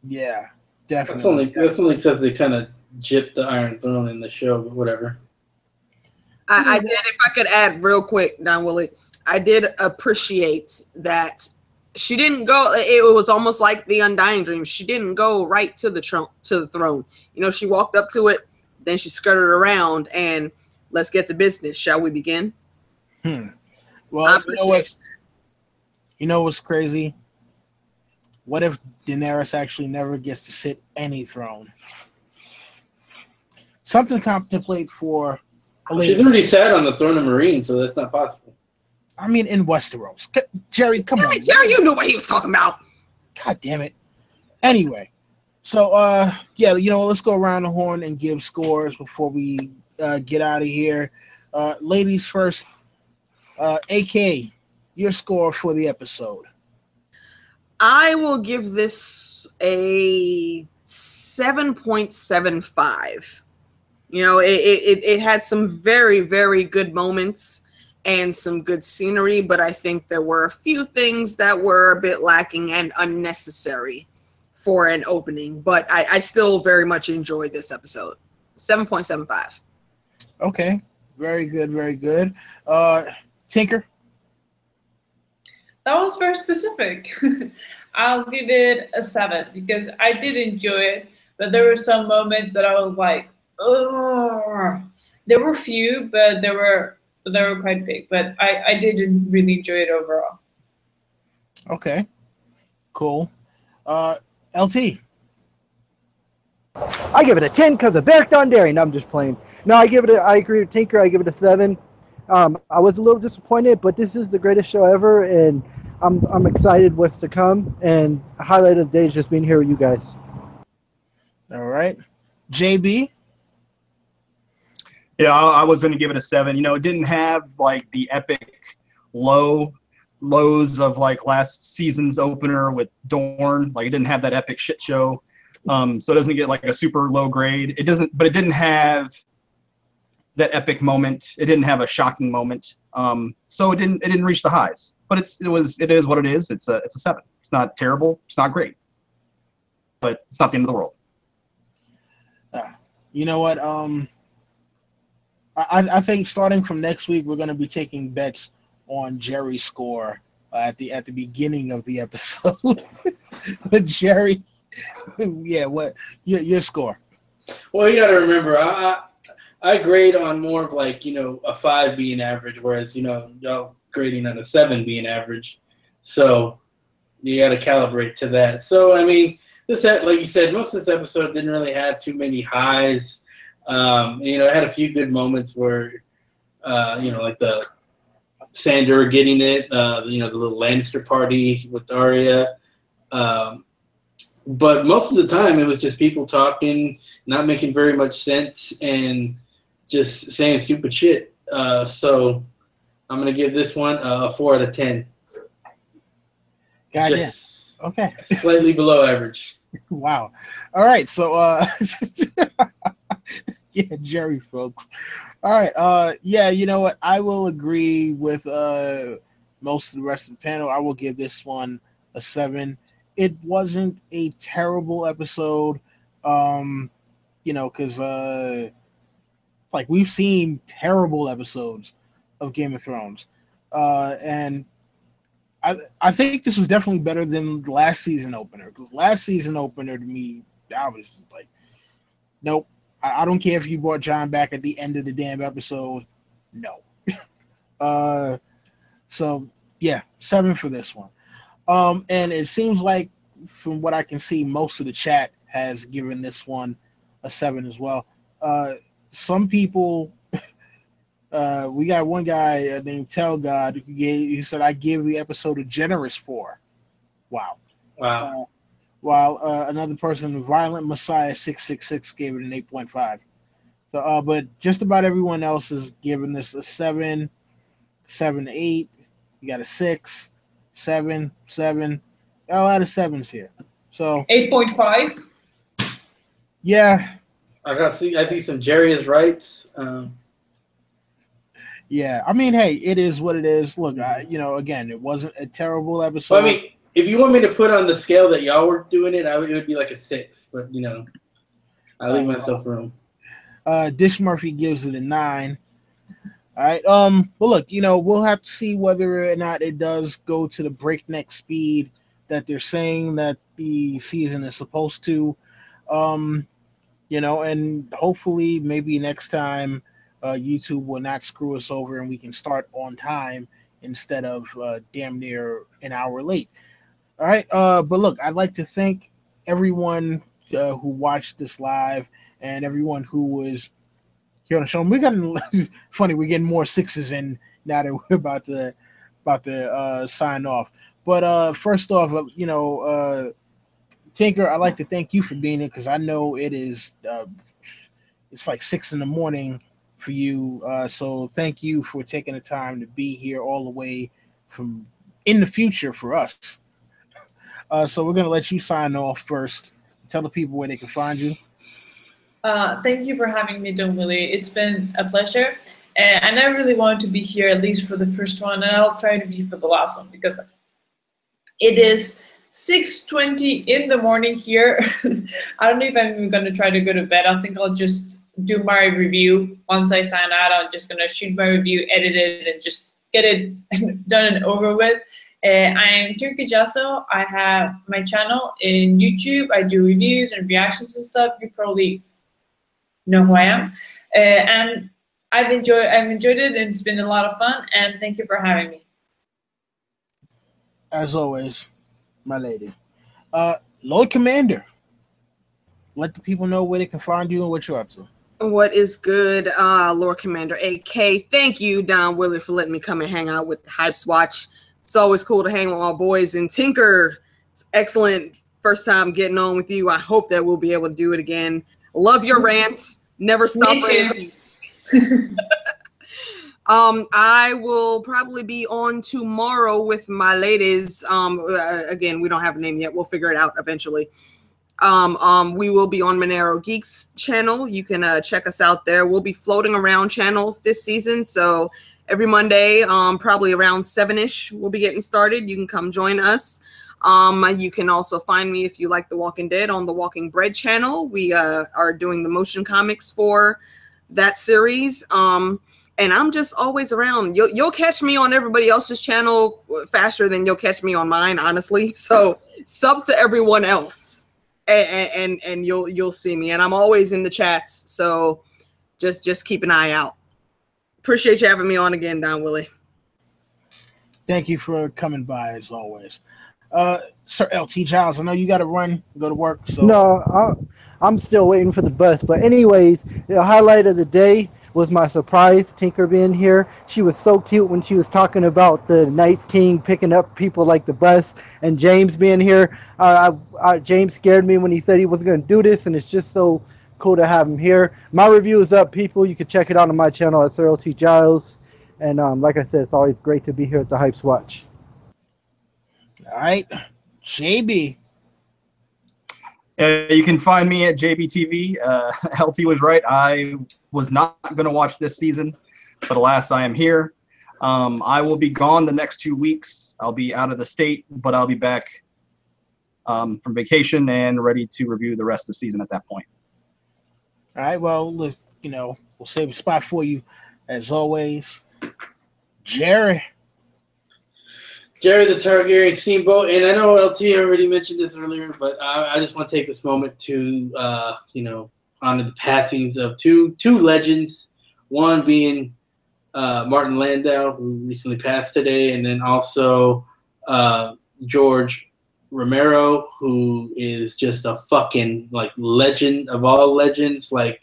Yeah, definitely. That's only because they kind of gypped the Iron Throne in the show, but whatever. I did, if I could add real quick, Don Willie, I did appreciate that she didn't go. It was almost like the Undying Dream. She didn't go right to the throne. She walked up to it, then she skirted around, and let's get to business. Shall we begin? Well, you know what's crazy? What if Daenerys actually never gets to sit any throne? Something to contemplate for. She's already sat on the throne of Meereen, so that's not possible. I mean, in Westeros. Jerry, come on. Jerry, you knew what he was talking about. God damn it. Anyway, so, let's go around the horn and give scores before we get out of here. Ladies first. AK, your score for the episode. I will give this a 7.75. It had some very, very good moments and some good scenery, but I think there were a few things that were a bit lacking and unnecessary for an opening, but I still very much enjoyed this episode. 7.75. Okay, very good, very good. Tinker. That was very specific. I'll give it a 7 because I did enjoy it, but there were some moments that I was like, oh. There were few, but they were quite big. But I did really enjoy it overall. Okay, cool. LT. I give it a 10 because of Beric Dondarrion. No, I'm just playing. No, I agree with Tinker. I give it a 7. I was a little disappointed, but this is the greatest show ever, and I'm excited what's to come. And a highlight of the day is just being here with you guys. All right, JB. Yeah, I was going to give it a 7. You know, it didn't have like the epic lows of like last season's opener with Dorne. Like, it didn't have that epic shit show. So it doesn't get like a super low grade. It didn't have that epic moment. It didn't have a shocking moment. So it didn't reach the highs. But it is what it is. It's a 7. It's not terrible. It's not great. But it's not the end of the world. You know what? I think starting from next week, we're going to be taking bets on Jerry's score at the beginning of the episode. But Jerry, yeah, what your score? Well, you got to remember, I grade on more of like, you know, a 5 being average, whereas, you know, y'all grading on a 7 being average. So you got to calibrate to that. So I mean, like you said, most of this episode didn't really have too many highs. You know, it had a few good moments where, you know, like the Sandor getting it, you know, the little Lannister party with Arya. But most of the time, it was just people talking, not making very much sense, and just saying stupid shit. So I'm going to give this one a 4 out of 10. Goddamn. Just okay. Slightly below average. Wow. All right. So, yeah, Jerry, folks. All right. Yeah, you know what? I will agree with most of the rest of the panel. I will give this one a 7. It wasn't a terrible episode, you know, because like we've seen terrible episodes of Game of Thrones, and I think this was definitely better than the last season opener. Because last season opener to me, I was like, nope. I don't care if you brought John back at the end of the damn episode. No. So yeah, 7 for this one. And it seems like, from what I can see, most of the chat has given this one a 7 as well. Some people, we got one guy named Tell God who said, I gave the episode a generous 4. Wow. While another person, Violent Messiah 666, gave it an 8.5. So, but just about everyone else is giving this a 7, 7, 8. You got a 6, 7, 7. Got a lot of 7s here. So 8.5. Yeah. I see some Jerry is rights. Yeah, I mean, hey, it is what it is. Look, you know, again, it wasn't a terrible episode. Well, I mean, if you want me to put on the scale that y'all were doing it, it would be like a 6. But you know, I leave myself room. Dish Murphy gives it a 9. All right. Well, look, you know, we'll have to see whether or not it does go to the breakneck speed that they're saying that the season is supposed to. You know, and hopefully, maybe next time, YouTube will not screw us over and we can start on time instead of damn near an hour late. All right. But look, I'd like to thank everyone who watched this live and everyone who was here on the show. We're getting funny. We're getting more 6s in now that we're about to sign off. But first off, you know, Tinker, I'd like to thank you for being here because I know it is it's like 6 a.m. for you. So thank you for taking the time to be here all the way from in the future for us. So we're gonna let you sign off first. Tell the people where they can find you. Thank you for having me, Don Willie. It's been a pleasure. And I really wanted to be here at least for the first one, and I'll try to be for the last one because it is 6:20 in the morning here. I don't know if I'm even going to try to go to bed. I think I'll just do my review. Once I sign out, I'm just going to shoot my review, edit it, and just get it done and over with. I'm Turkey Jasso. I have my channel in YouTube. I do reviews and reactions and stuff. You probably know who I am. And I've enjoyed it, and it's been a lot of fun. And thank you for having me. As always, my lady. Lord Commander, let the people know where they can find you and what you're up to. What is good, Lord Commander AK? Thank you, Don Willie, for letting me come and hang out with the Hypes Watch. It's always cool to hang with my boys. And Tinker, it's excellent first time getting on with you. I hope that we'll be able to do it again. Love your rants. Never stop ranting. I will probably be on tomorrow with my ladies. Again, we don't have a name yet. We'll figure it out eventually. We will be on Monero Geeks channel. You can check us out there. We'll be floating around channels this season, so every Monday, probably around 7-ish, we'll be getting started. You can come join us. You can also find me, if you like The Walking Dead, on the Walking Bread channel. We are doing the motion comics for that series. And I'm just always around. You'll catch me on everybody else's channel faster than you'll catch me on mine, honestly. So sub to everyone else, and you'll see me. And I'm always in the chats, so just keep an eye out. Appreciate you having me on again, Don Willie. Thank you for coming by, as always. Sir LT Giles, I know you got to run, go to work. So No, I'm still waiting for the bus. But anyways, the highlight of the day was my surprise, Tinker being here. She was so cute when she was talking about the Night's King picking up people like the bus, and James being here. James scared me when he said he wasn't going to do this, and it's just so cool to have him here. My review is up, people. You can check it out on my channel at Sir LT Giles. And like I said, it's always great to be here at the Hypes Watch. All right, JB. You can find me at JBTV. LT was right. I was not going to watch this season, but alas, I am here. I will be gone the next 2 weeks. I'll be out of the state, but I'll be back from vacation and ready to review the rest of the season at that point. All right, well, we'll save a spot for you, as always. Jerry the Targaryen Steamboat, and I know LT already mentioned this earlier, but I just want to take this moment to honor the passings of two legends. One being Martin Landau, who recently passed today, and then also George Romero, who is just a fucking legend of all legends. Like,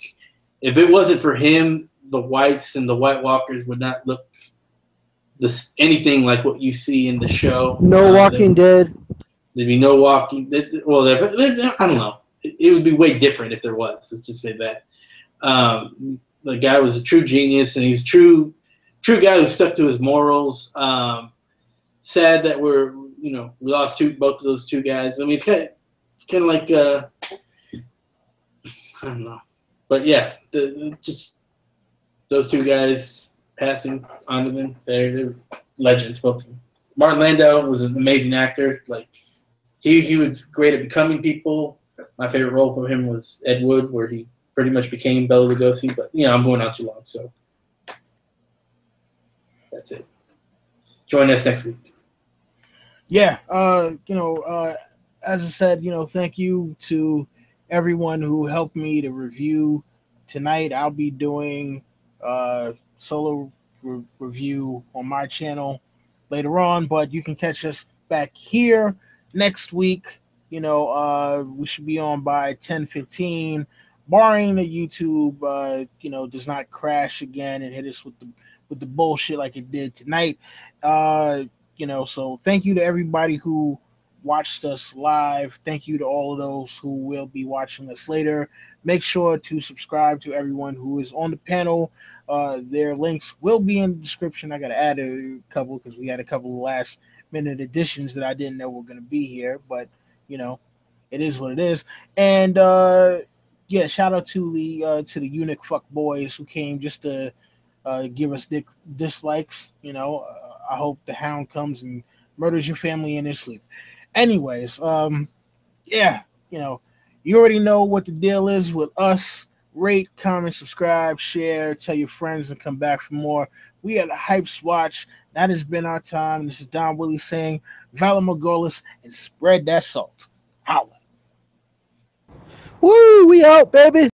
if it wasn't for him, the Whites and the White Walkers would not look anything like what you see in the show. No Walking Dead. There'd be no Walking. Well, I don't know. It would be way different if there was. Let's just say that. The guy was a true genius, and he's true guy who stuck to his morals. Sad that we lost both of those two guys. I mean, it's kind of like I don't know, but yeah, just those two guys passing on to them. They're legends, both of them. Martin Landau was an amazing actor. Like he was great at becoming people. My favorite role from him was Ed Wood, where he pretty much became Bela Lugosi. But I'm going on too long, so that's it. Join us next week. Yeah, as I said, thank you to everyone who helped me to review tonight. I'll be doing solo review on my channel later on, but you can catch us back here next week. We should be on by 10:15, barring the YouTube does not crash again and hit us with the bullshit like it did tonight. So thank you to everybody who watched us live. Thank you to all of those who will be watching us later. Make sure to subscribe to everyone who is on the panel. Their links will be in the description. I got to add a couple because we had a couple of last minute additions that I didn't know were going to be here, but it is what it is. And shout out to the eunuch fuck boys who came just to give us dislikes. I hope the hound comes and murders your family in his sleep. Anyways, yeah, you already know what the deal is with us. Rate, comment, subscribe, share, tell your friends, and come back for more. We are the Hypes Watch. That has been our time. This is Don Willie saying, Valor Morghulis, and spread that salt. Holla. Woo, we out, baby.